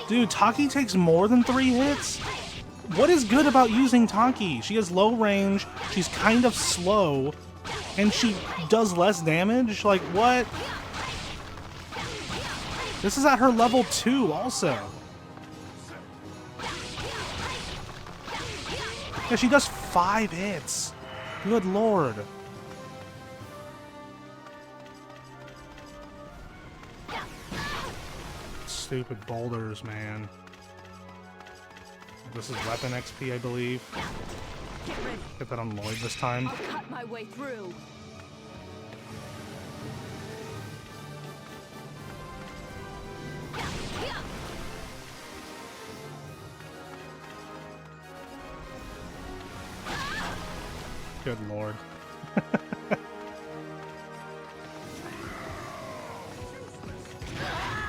Dude, Taki takes more than 3 hits? What is good about using Taki? She has low range, she's kind of slow, and she does less damage? Like, what? This is at her level 2 also. Yeah, she does 5 hits. Good lord. Stupid boulders, man. This is weapon XP, I believe. Get ready. Get that on Lloyd this time. I'll cut my way through. Good lord.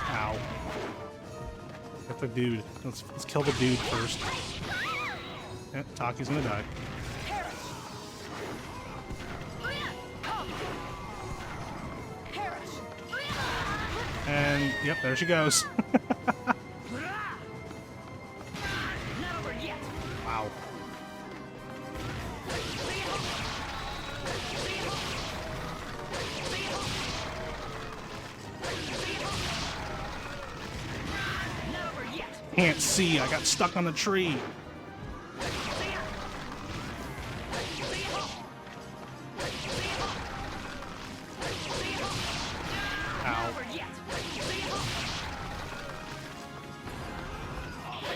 Ow. Get the dude. Let's kill the dude first. Yeah, Taki's gonna die. And, yep, there she goes. Not over yet. Wow. Not over yet. Can't see, I got stuck on the tree. Ow. Over yet.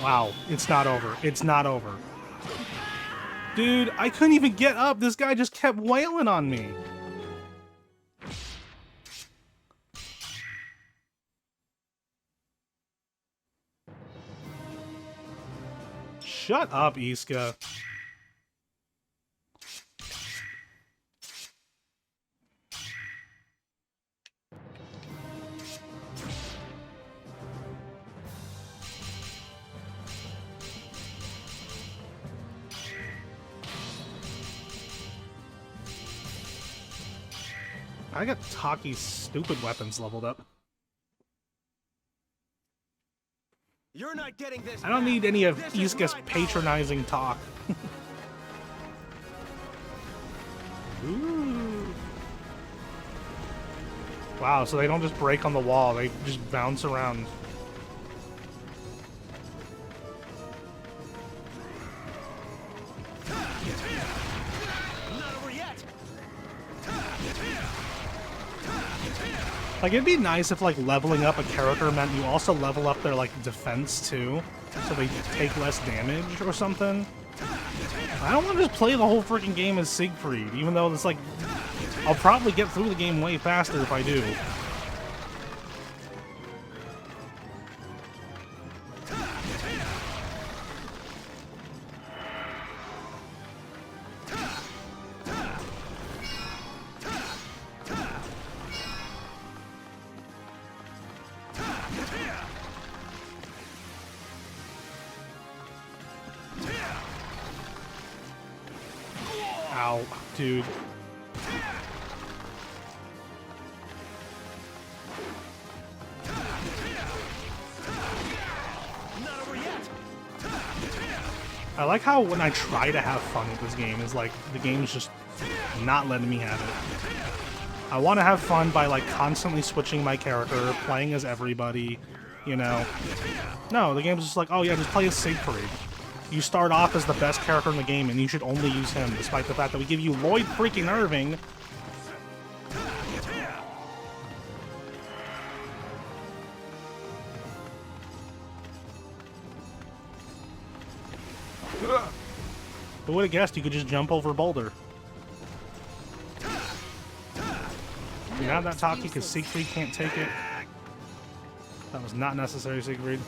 Wow, it's not over. It's not over. Dude, I couldn't even get up. This guy just kept wailing on me. Shut up, Iska. I got Taki's stupid weapons leveled up. getting this. I don't need any of This is Iisuke's my power. patronizing talk. Ooh. Wow, so they don't just break on the wall, they just bounce around. Not over yet. Like, it'd be nice if, like, leveling up a character meant you also level up their, like, defense, too. So they take less damage or something. I don't want to just play the whole freaking game as Siegfried, even though it's, like, I'll probably get through the game way faster if I do. Ow, dude. Not over yet. I like how when I try to have fun with this game, is like, the game's just not letting me have it. I want to have fun by, like, constantly switching my character, playing as everybody, you know. No, the game's just like, oh yeah, just play as Siegfried. You start off as the best character in the game, and you should only use him, despite the fact that we give you Lloyd freaking Irving. Who would have guessed you could just jump over Boulder? You have that Taki because Siegfried can't take it. That was not necessary, Siegfried.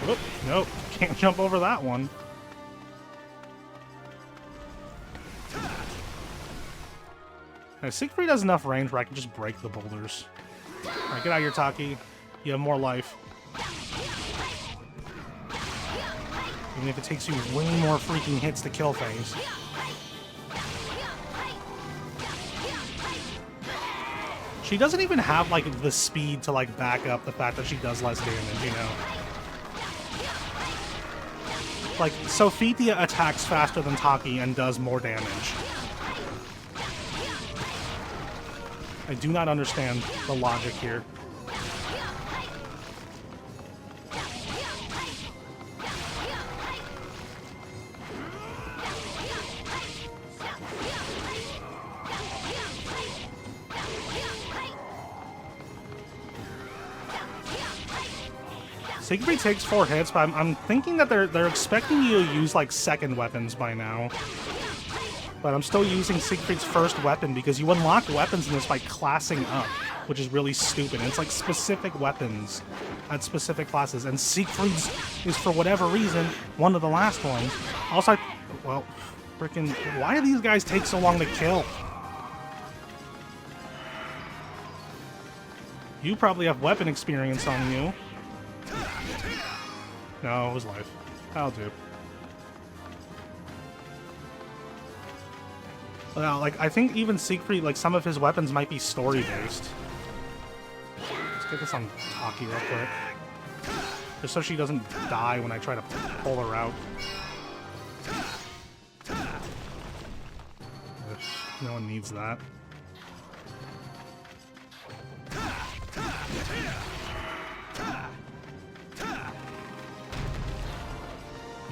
Whoop, nope, can't jump over that one. Now, Siegfried has enough range where I can just break the boulders. Alright, get out of here, Taki. You have more life. Even if it takes you way more freaking hits to kill things. She doesn't even have, like, the speed to, like, back up the fact that she does less damage, you know? Like, Sophia attacks faster than Taki and does more damage. I do not understand the logic here. Siegfried takes 4 hits, but I'm thinking that they're expecting you to use, like, second weapons by now. But I'm still using Siegfried's first weapon because you unlock weapons in this by classing up, which is really stupid. And it's like specific weapons at specific classes, and Siegfried's is, for whatever reason, one of the last ones. Also, well, freaking, why do these guys take so long to kill? You probably have weapon experience on you. No, it was life. That'll do. Well, like, I think even Siegfried, like, some of his weapons might be story-based. Let's get this on Taki real quick. Just so she doesn't die when I try to pull her out. Ugh, no one needs that.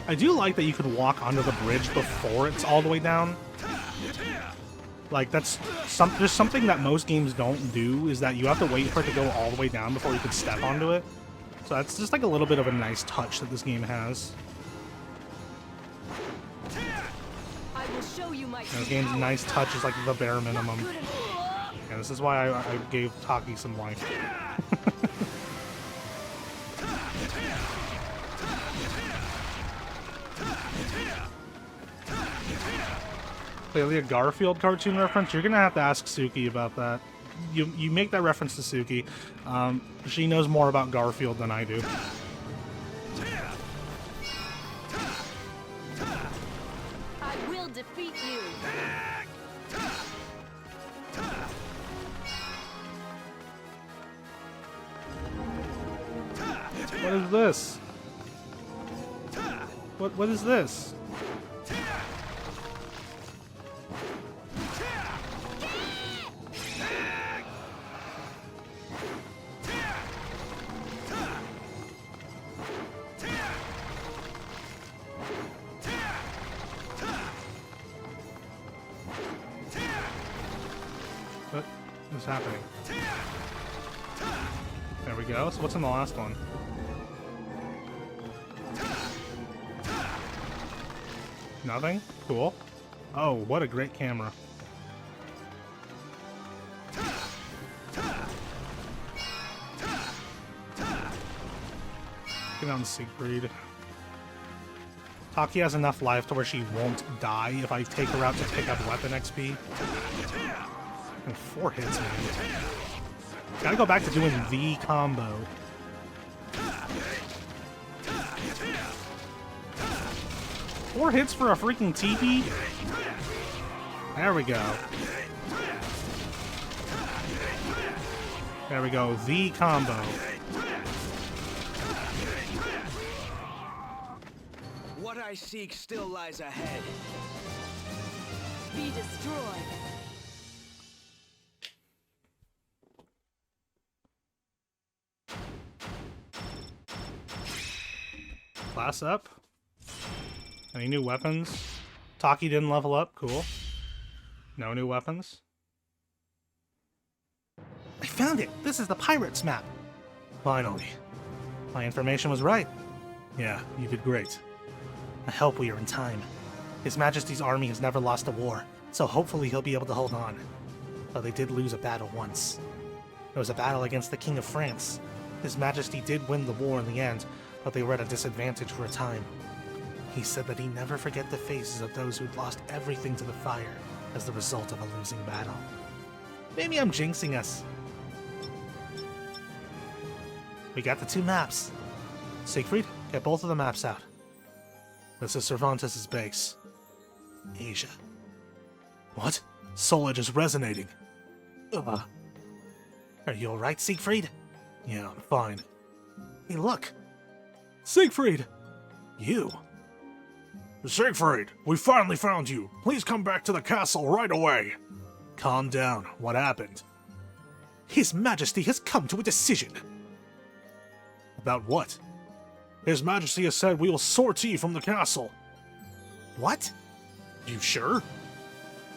I do like that you could walk onto the bridge before it's all the way down. Like, that's there's something that most games don't do, is that you have to wait for it to go all the way down before you can step onto it. So that's just like a little bit of a nice touch that this game has. I will show you my This game's nice touch is like the bare minimum. And this is why I gave Taki some life. Clearly a Garfield cartoon reference. You're gonna have to ask Suki about that. You make that reference to Suki. She knows more about Garfield than I do. I will defeat you. What is this? What is this? What is happening? There we go. So what's in the last one? Nothing? Cool. Oh, what a great camera. Get on Siegfried. Taki has enough life to where she won't die if I take her out to pick up weapon XP. And 4 hits, man. Gotta go back to doing the combo. Four hits for a freaking TP? There we go. There we go. The combo. What I seek still lies ahead. Be destroyed. Class up. Any new weapons? Taki didn't level up. Cool. No new weapons. I found it! This is the pirate's map! Finally. My information was right. Yeah, you did great. I hope we are in time. His Majesty's army has never lost a war, so hopefully he'll be able to hold on. But they did lose a battle once. It was a battle against the King of France. His Majesty did win the war in the end, but they were at a disadvantage for a time. He said that he'd never forget the faces of those who'd lost everything to the fire as the result of a losing battle. Maybe I'm jinxing us. We got the 2 maps. Siegfried, get both of the maps out. This is Cervantes' base. Asia. What? Soulage is resonating. Are you alright, Siegfried? Yeah, I'm fine. Hey, look! Siegfried! You? Siegfried, we finally found you. Please come back to the castle right away. Calm down. What happened? His Majesty has come to a decision. About what? His Majesty has said we will sortie from the castle. What? You sure?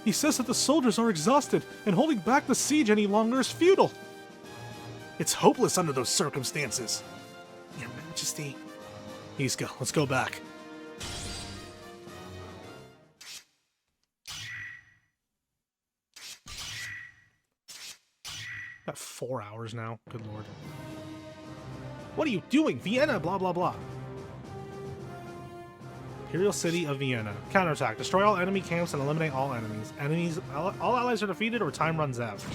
He says that the soldiers are exhausted, and holding back the siege any longer is futile. It's hopeless under those circumstances. Your Majesty. Iska, let's go back. Got 4 hours now. Good lord. What are you doing? Vienna, blah blah blah. Imperial City of Vienna. Counterattack. Destroy all enemy camps and eliminate all enemies. All allies are defeated or time runs out.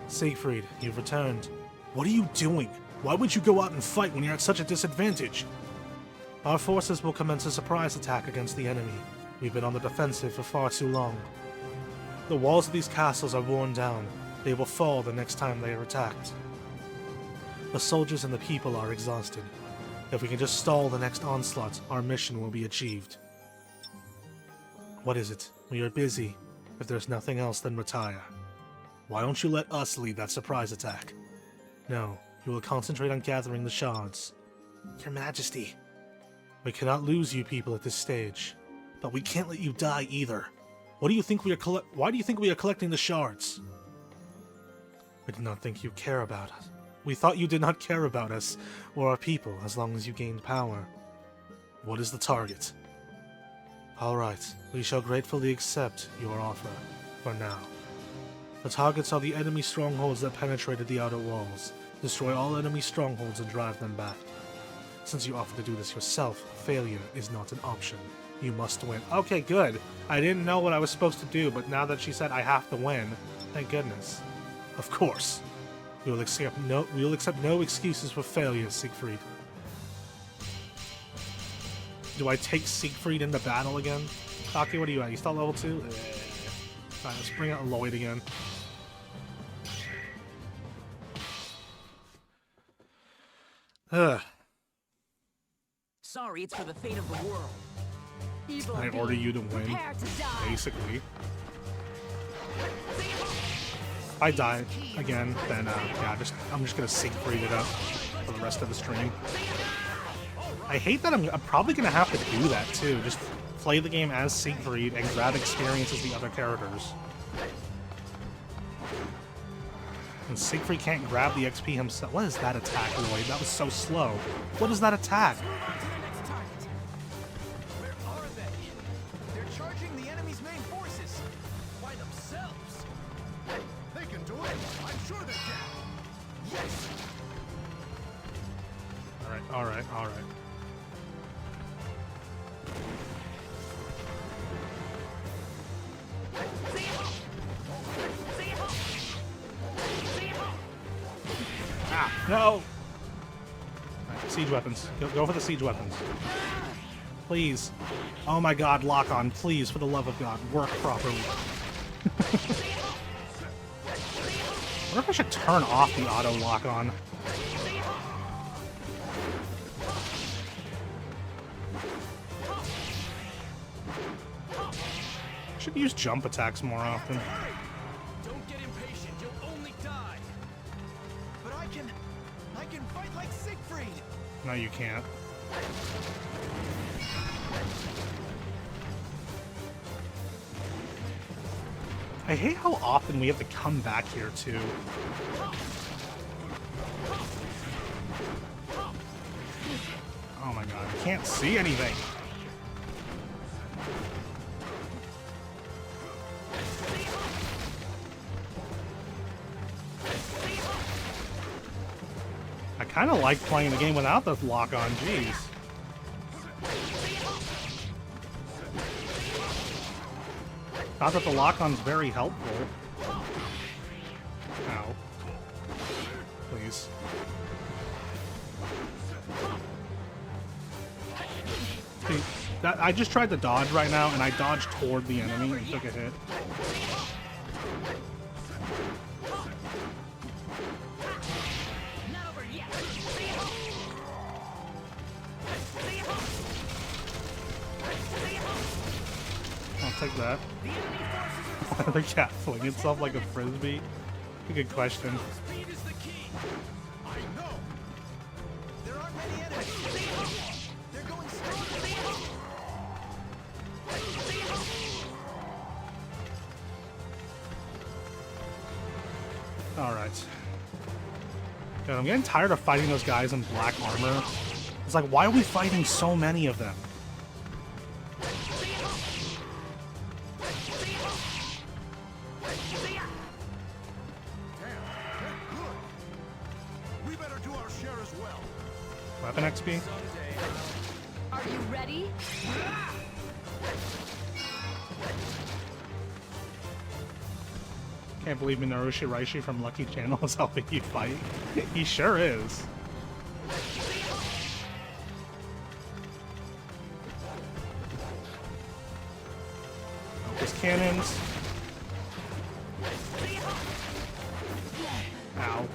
Siegfried, you've returned. What are you doing? Why would you go out and fight when you're at such a disadvantage? Our forces will commence a surprise attack against the enemy. We've been on the defensive for far too long. The walls of these castles are worn down. They will fall the next time they are attacked. The soldiers and the people are exhausted. If we can just stall the next onslaught, our mission will be achieved. What is it? We are busy. If there's nothing else, then retire. Why don't you let us lead that surprise attack? No, you will concentrate on gathering the shards. Your Majesty. We cannot lose you people at this stage. But we can't let you die either. Why do you think we are collecting the shards? We did not think you care about us. We thought you did not care about us or our people as long as you gained power. What is the target? Alright, we shall gratefully accept your offer, for now. The targets are the enemy strongholds that penetrated the outer walls. Destroy all enemy strongholds and drive them back. Since you offered to do this yourself, failure is not an option. You must win. Okay, good. I didn't know what I was supposed to do, but now that she said I have to win, thank goodness. Of course. We will accept no excuses for failure, Siegfried. Do I take Siegfried into battle again? Taki, what are you at? You still level 2? Alright, let's bring out Lloyd again. Ugh. Sorry, it's for the fate of the world. Evil I order you to win, prepare to die. basically. If I die again, then yeah, I'm just gonna Siegfried it up for the rest of the stream. I hate that I'm probably gonna have to do that too. Just play the game as Siegfried and grab experience as the other characters. And Siegfried can't grab the XP himself. What is that attack, Lloyd? That was so slow. What is that attack? Where are they? They're charging the enemy's main forces by themselves. They can do it. I'm sure they can. Yes. All right. Ah, no! Alright, siege weapons. Go for the siege weapons. Please. Oh my god, lock on. Please, for the love of God, work properly. I wonder if I should turn off the auto lock on. I should use jump attacks more often. Don't get impatient. You'll only die. But I can fight like Siegfried. No, you can't. I hate how often we have to come back here, too. Oh my god, I can't see anything. I kind of like playing the game without the lock-on, jeez. Not that the lock-on's very helpful. Ow. Please. See, I just tried to dodge right now, and I dodged toward the enemy and took a hit. I'll take that. Why did the cat fling itself like a frisbee? Good question. Speed is the key. I know. There aren't many enemies. They're going stronger. Alright. God, I'm getting tired of fighting those guys in black armor. It's like, why are we fighting so many of them? We better do our share as well. Weapon XP? Are you ready? Can't believe Minoru Shiraishi from Lucky Channel is helping you fight. He sure is. Focus cannons. Ow.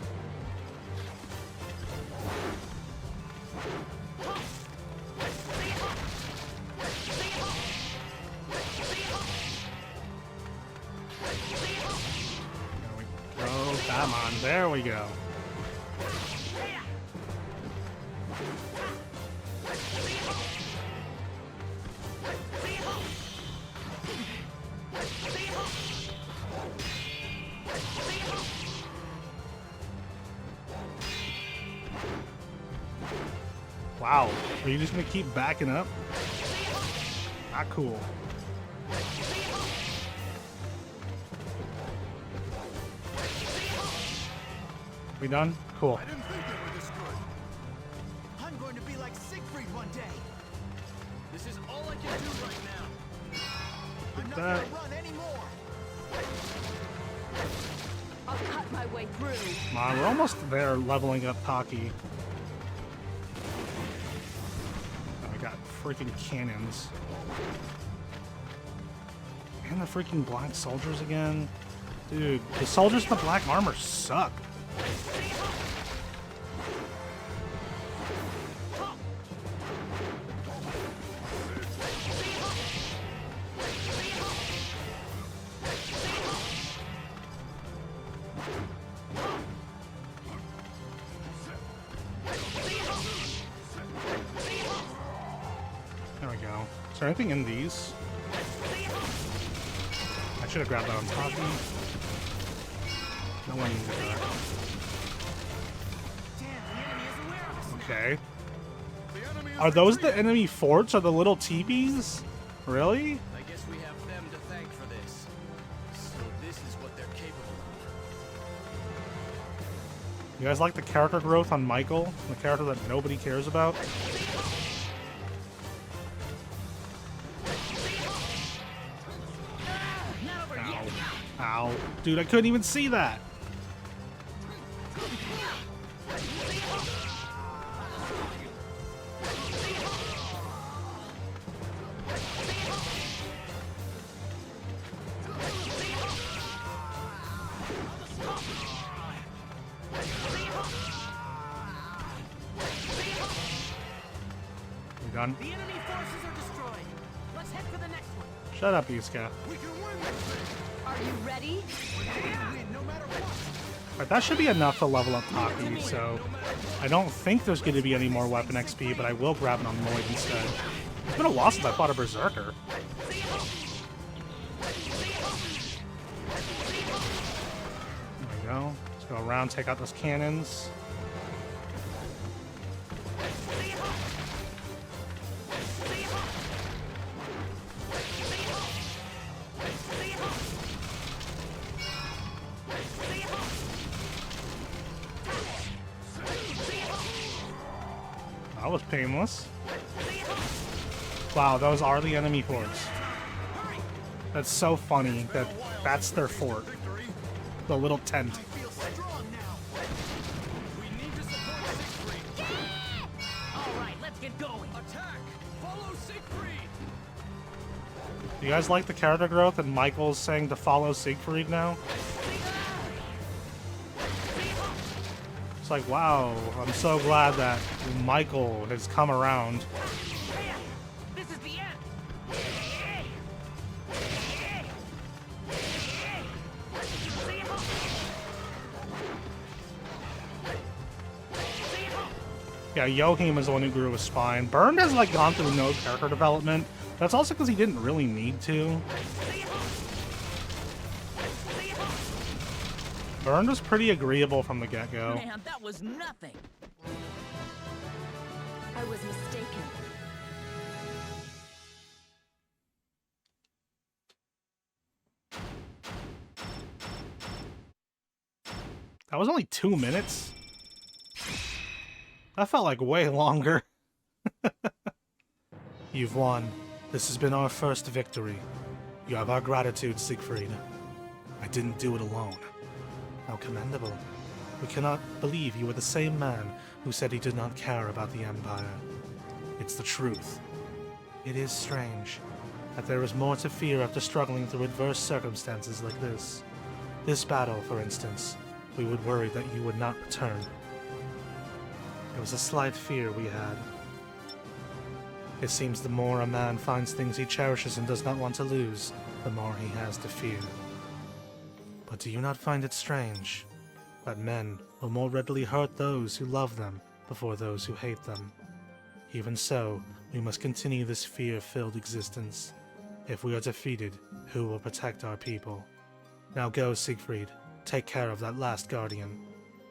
Oh, come on. There we go. Wow. Are you just gonna keep backing up? Not cool. We done? Cool. I didn't think they were this good. I'm going to be like Siegfried one day. This is all I can do right now. I'm not that. gonna run anymore. I'll cut my way through. Come on, we're almost there leveling up Taki. Oh, we got freaking cannons. And the freaking black soldiers again. Dude, the soldiers in the black armor suck. go. Is there anything in these? I should have grabbed that on Taki. No one needed that. Damn, the enemy is aware of us now. Okay. The enemy is Are those the retreating. enemy forts or the little teepees? Really? I guess we have them to thank for this. So this is what they're capable of. You guys like the character growth on Michael? The character that nobody cares about? Ow. Ow. Dude, I couldn't even see that! You done? The enemy forces are destroyed. Let's head for the next one. Shut up, Yusuke. We can win this thing. Are you ready? We're going to win no matter what. Alright, that should be enough to level up Taki, so I don't think there's going to be any more weapon XP, but I will grab it on Lloyd instead. It's been a while since I fought a Berserker. There we go. Let's go around, take out those cannons. That was painless. Wow, those are the enemy forts. That's so funny that that's their fort. The little tent. I feel strong now. We need to support Siegfried. All right, let's get going. Attack! Follow Siegfried! You guys like the character growth and Michael's saying to follow Siegfried now? It's like, wow, I'm so glad that Michael has come around. This is the end. Yeah, Yohim is the one who grew his spine. Burned has like gone through no character development. That's also because he didn't really need to. Burned was pretty agreeable from the get-go. Man, that was nothing. I was mistaken. That was only 2 minutes. That felt like way longer. You've won. This has been our first victory. You have our gratitude, Siegfried. I didn't do it alone. How commendable. We cannot believe you were the same man who said he did not care about the Empire. It's the truth. It is strange that there is more to fear after struggling through adverse circumstances like this. This battle, for instance, we would worry that you would not return. It was a slight fear we had. It seems the more a man finds things he cherishes and does not want to lose, the more he has to fear. But do you not find it strange that men will more readily hurt those who love them before those who hate them? Even so, we must continue this fear-filled existence. If we are defeated, who will protect our people? Now go, Siegfried. Take care of that last guardian.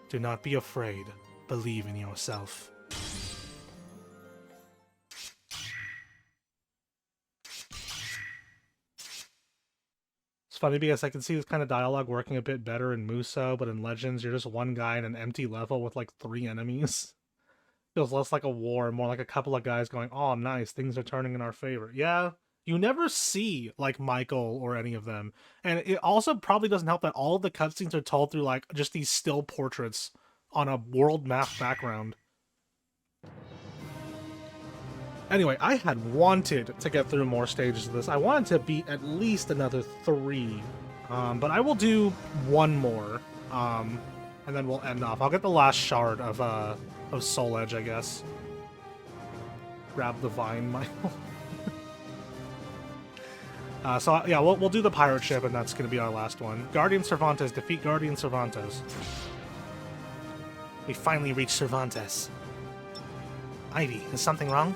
Do not be afraid. Believe in yourself. It's funny because I can see this kind of dialogue working a bit better in Muso, but in Legends, you're just one guy in an empty level with like 3 enemies. Feels less like a war, more like a couple of guys going, oh, nice, things are turning in our favor. Yeah, you never see, like, Michael or any of them. And it also probably doesn't help that all of the cutscenes are told through, like, just these still portraits on a world map background. Anyway, I had wanted to get through more stages of this. I wanted to beat at least another 3. But I will do 1 more. And then we'll end off. I'll get the last shard of Soul Edge, I guess. Grab the vine, Michael. So, yeah, we'll do the pirate ship, and that's going to be our last one. Guardian Cervantes. Defeat Guardian Cervantes. We finally reached Cervantes. Ivy, is something wrong?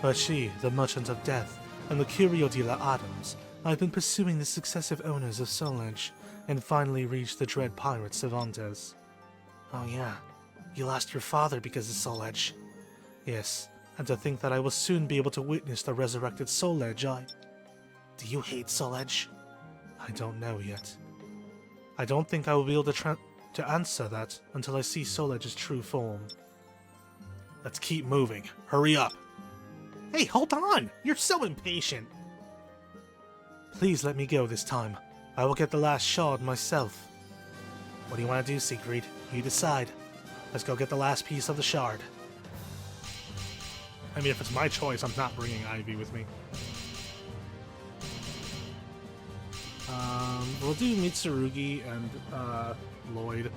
But she, the Merchant of Death, and the curio dealer Adams, I've been pursuing the successive owners of Soul Edge, and finally reached the dread pirate Cervantes. Oh yeah, you lost your father because of Soul Edge. Yes, and to think that I will soon be able to witness the resurrected Soul Edge, Do you hate Soul Edge? I don't know yet. I don't think I will be able to answer that until I see Soul Edge's true form. Let's keep moving. Hurry up! Hey, hold on! You're so impatient! Please let me go this time. I will get the last shard myself. What do you want to do, Siegfried? You decide. Let's go get the last piece of the shard. I mean, if it's my choice, I'm not bringing Ivy with me. We'll do Mitsurugi and Lloyd.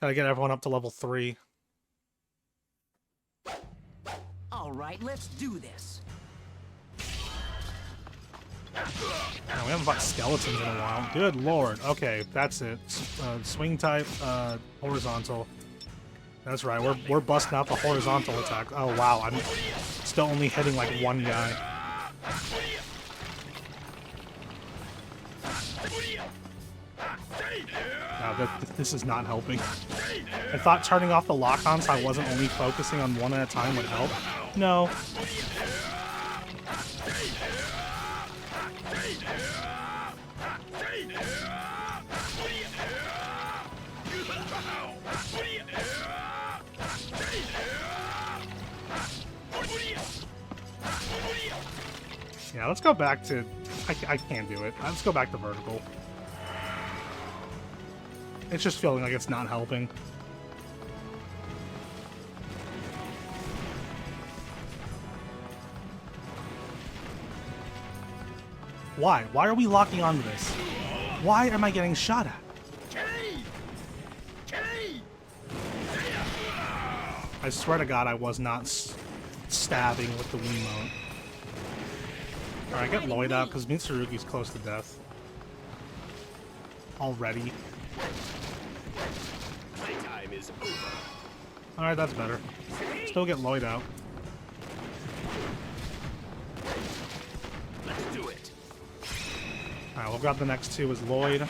Gotta get everyone up to level 3. All right, let's do this. We haven't fought skeletons in a while. Good lord. Okay, that's it. Swing type, horizontal. That's right, we're busting out the horizontal attack. Oh wow, I'm still only hitting like one guy. Wow, this is not helping. I thought turning off the lock-on so I wasn't only focusing on one at a time would help. No. Yeah, let's go back to... I can't do it. Let's go back to vertical. It's just feeling like it's not helping. Why? Why are we locking onto this? Why am I getting shot at? I swear to God I was not stabbing with the Wiimote. Alright, get Lloyd out because Mitsurugi's close to death. Already. Alright, that's better. Still get Lloyd out. Let's do it. Alright, we'll grab the next two as Lloyd.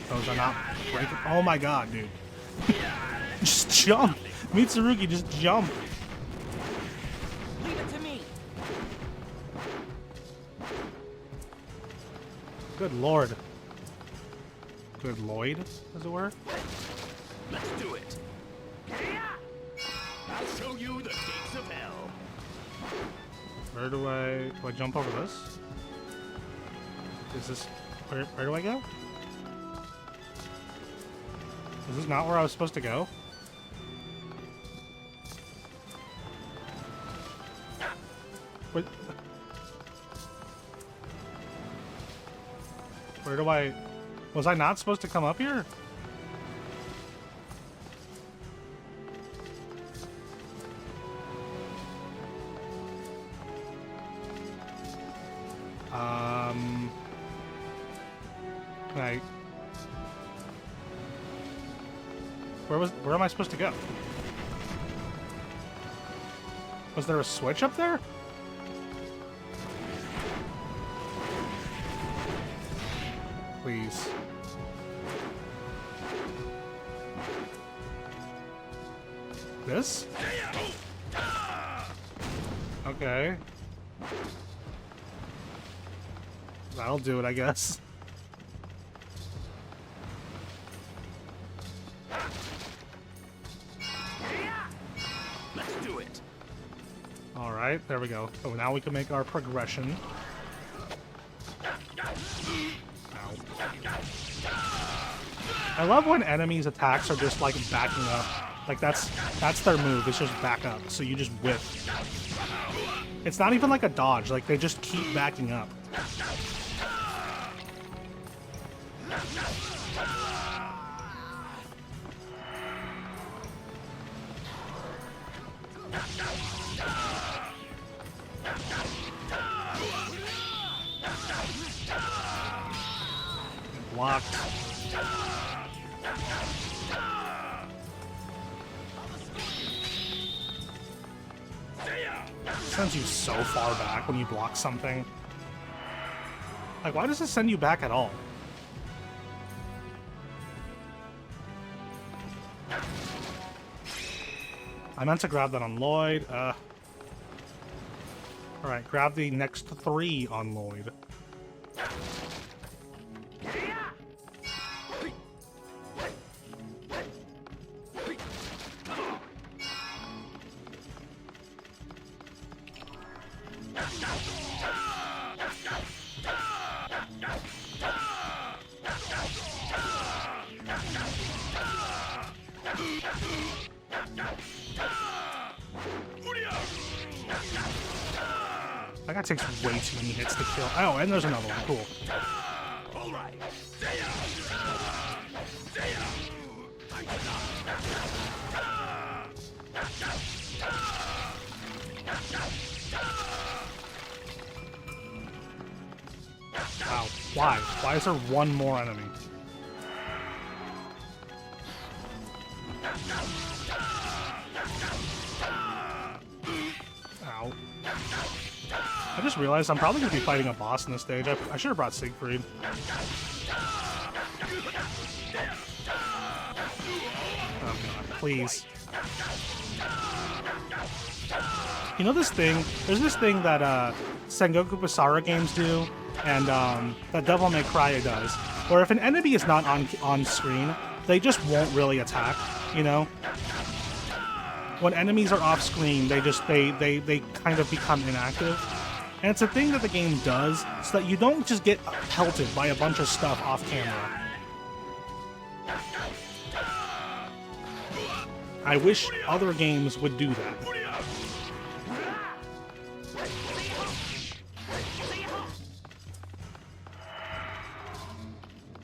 Those are not breaking. Oh my god, dude. Just jump! Mitsurugi, just jump! Leave it to me. Good lord. Good Lloyd, as it were. Let's do it. I'll show you the gates of hell. Where do I jump over this? Is this... Where do I go? Is this not where I was supposed to go? What? Where do I... Was I not supposed to come up here? Can I... Where am I supposed to go? Was there a switch up there? Please. This? Okay. That'll do it, I guess. Let's do it. Alright, there we go. So now we can make our progression. Ow. I love when enemies' attacks are just like backing up. Like that's their move, it's just back up. So you just whip. It's not even like a dodge, like they just keep backing up. Blocked. Sends you so far back when you block something. Like, why does it send you back at all? I meant to grab that on Lloyd. Alright, grab the next 3 on Lloyd. That guy takes way too many hits to kill. Oh, and there's another one. Cool. Wow. Why? Why is there one more enemy? Ow. I just realized I'm probably going to be fighting a boss in this stage. I should have brought Siegfried. Oh god, please. You know this thing? There's this thing that Sengoku Basara games do, and that Devil May Cry does, where if an enemy is not on screen, they just won't really attack, you know? When enemies are off screen, they kind of become inactive. And it's a thing that the game does so that you don't just get pelted by a bunch of stuff off camera. I wish other games would do that.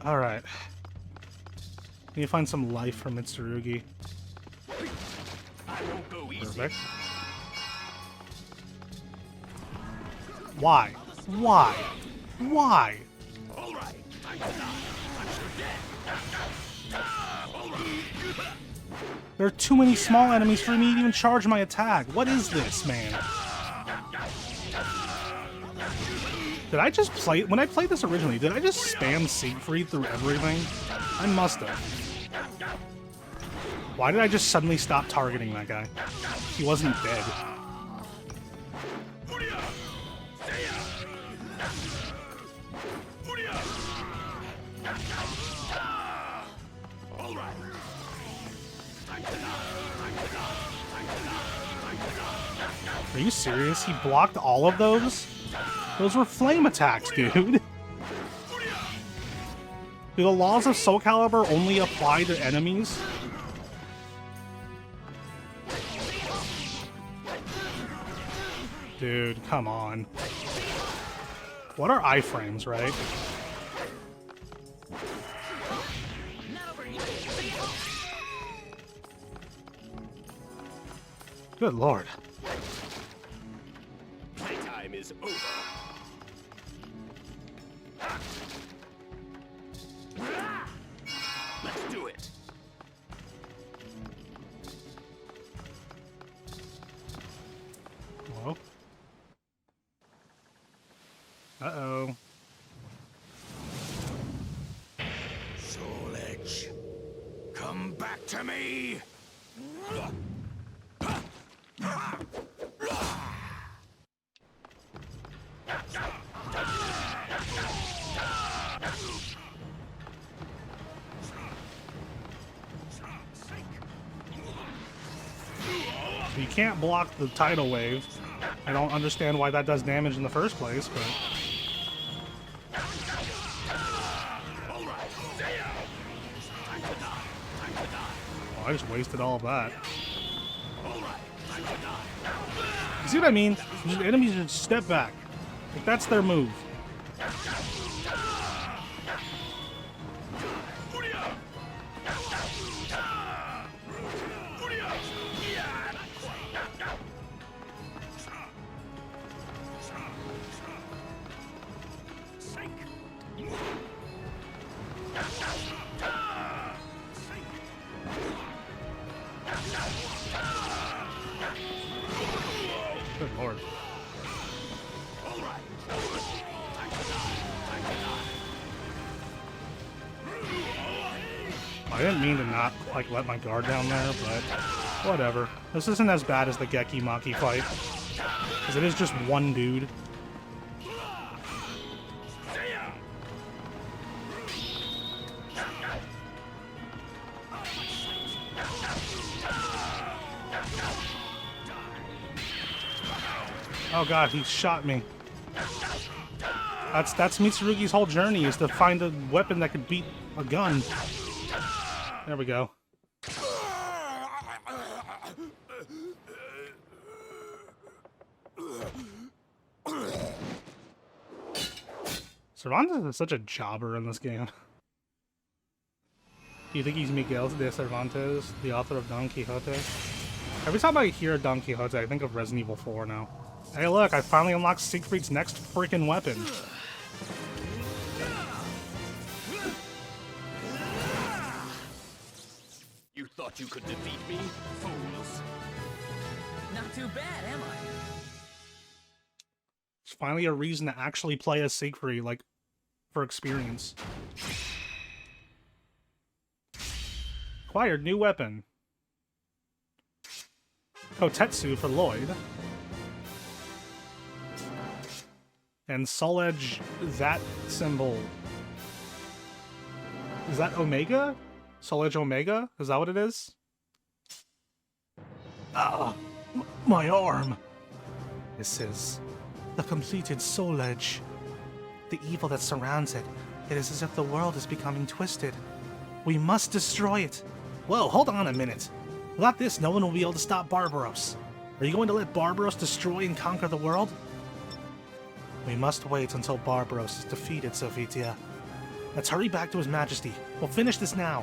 Alright. Need to find some life for Mitsurugi. Perfect. Why? Why? Why? There are too many small enemies for me to even charge my attack. What is this, man? Did I just play... When I played this originally, did I just spam Siegfried through everything? I must have. Why did I just suddenly stop targeting that guy? He wasn't dead. Are you serious? He blocked all of those? Those were flame attacks, dude. Do the laws of Soulcalibur only apply to enemies? Dude, come on. What are iframes, right? Good lord. Playtime is over. Let's do it. Hello? Uh-oh. Soul Edge, come back to me. You can't block the tidal wave. I don't understand why that does damage in the first place, but... Oh, I just wasted all of that. You see what I mean? Just, enemies just step back. Like, that's their move. I didn't mean to not, like, let my guard down there, but whatever. This isn't as bad as the Geki Maki fight, because it is just one dude. Oh god, he shot me. That's Mitsurugi's whole journey, is to find a weapon that could beat a gun. There we go. Cervantes is such a jobber in this game. Do you think he's Miguel de Cervantes, the author of Don Quixote? Every time I hear Don Quixote, I think of Resident Evil 4 now. Hey look, I finally unlocked Siegfried's next freaking weapon. You thought you could defeat me, fools? Not too bad, am I? It's finally a reason to actually play as Siegfried, like, for experience. Acquired new weapon. Kotetsu for Lloyd. And Soul Edge, that symbol. Is that Omega? Soul Edge Omega? Is that what it is? Ah, my arm. This is the completed Soul Edge. The evil that surrounds it. It is as if the world is becoming twisted. We must destroy it. Whoa, hold on a minute. Without this, no one will be able to stop Barbaros. Are you going to let Barbaros destroy and conquer the world? We must wait until Barbaros is defeated, Sophia. Let's hurry back to His Majesty. We'll finish this now.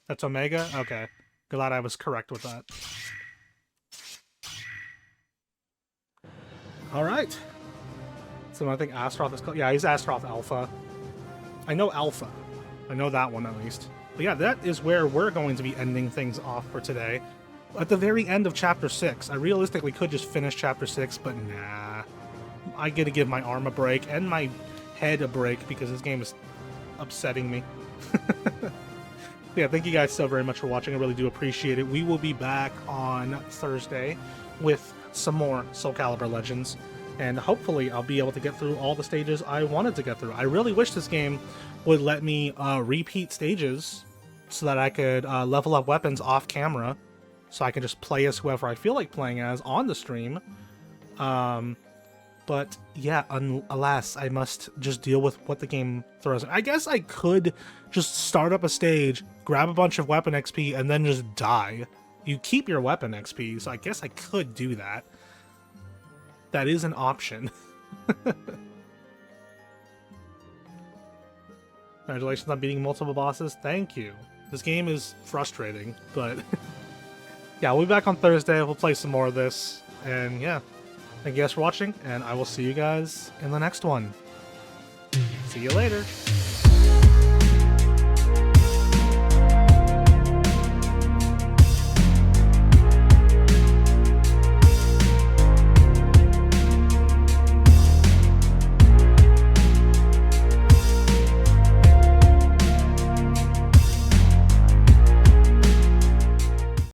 That's Omega? Okay. Glad I was correct with that. Alright. So I think Astaroth is called... Yeah, he's Astaroth Alpha. I know Alpha. I know that one at least. But yeah, that is where we're going to be ending things off for today. At the very end of Chapter 6. I realistically could just finish Chapter 6, but nah. I get to give my arm a break and my head a break because this game is upsetting me. Yeah, thank you guys so very much for watching. I really do appreciate it. We will be back on Thursday with some more Soulcalibur Legends. And hopefully I'll be able to get through all the stages I wanted to get through. I really wish this game would let me repeat stages so that I could level up weapons off camera. So I can just play as whoever I feel like playing as on the stream. But yeah, alas, I must just deal with what the game throws. I guess I could just start up a stage, grab a bunch of weapon XP, and then just die. You keep your weapon XP, so I guess I could do that. That is an option. Congratulations on beating multiple bosses. Thank you. This game is frustrating, but... yeah, we'll be back on Thursday. We'll play some more of this. And yeah, thank you guys for watching, and I will see you guys in the next one. See you later.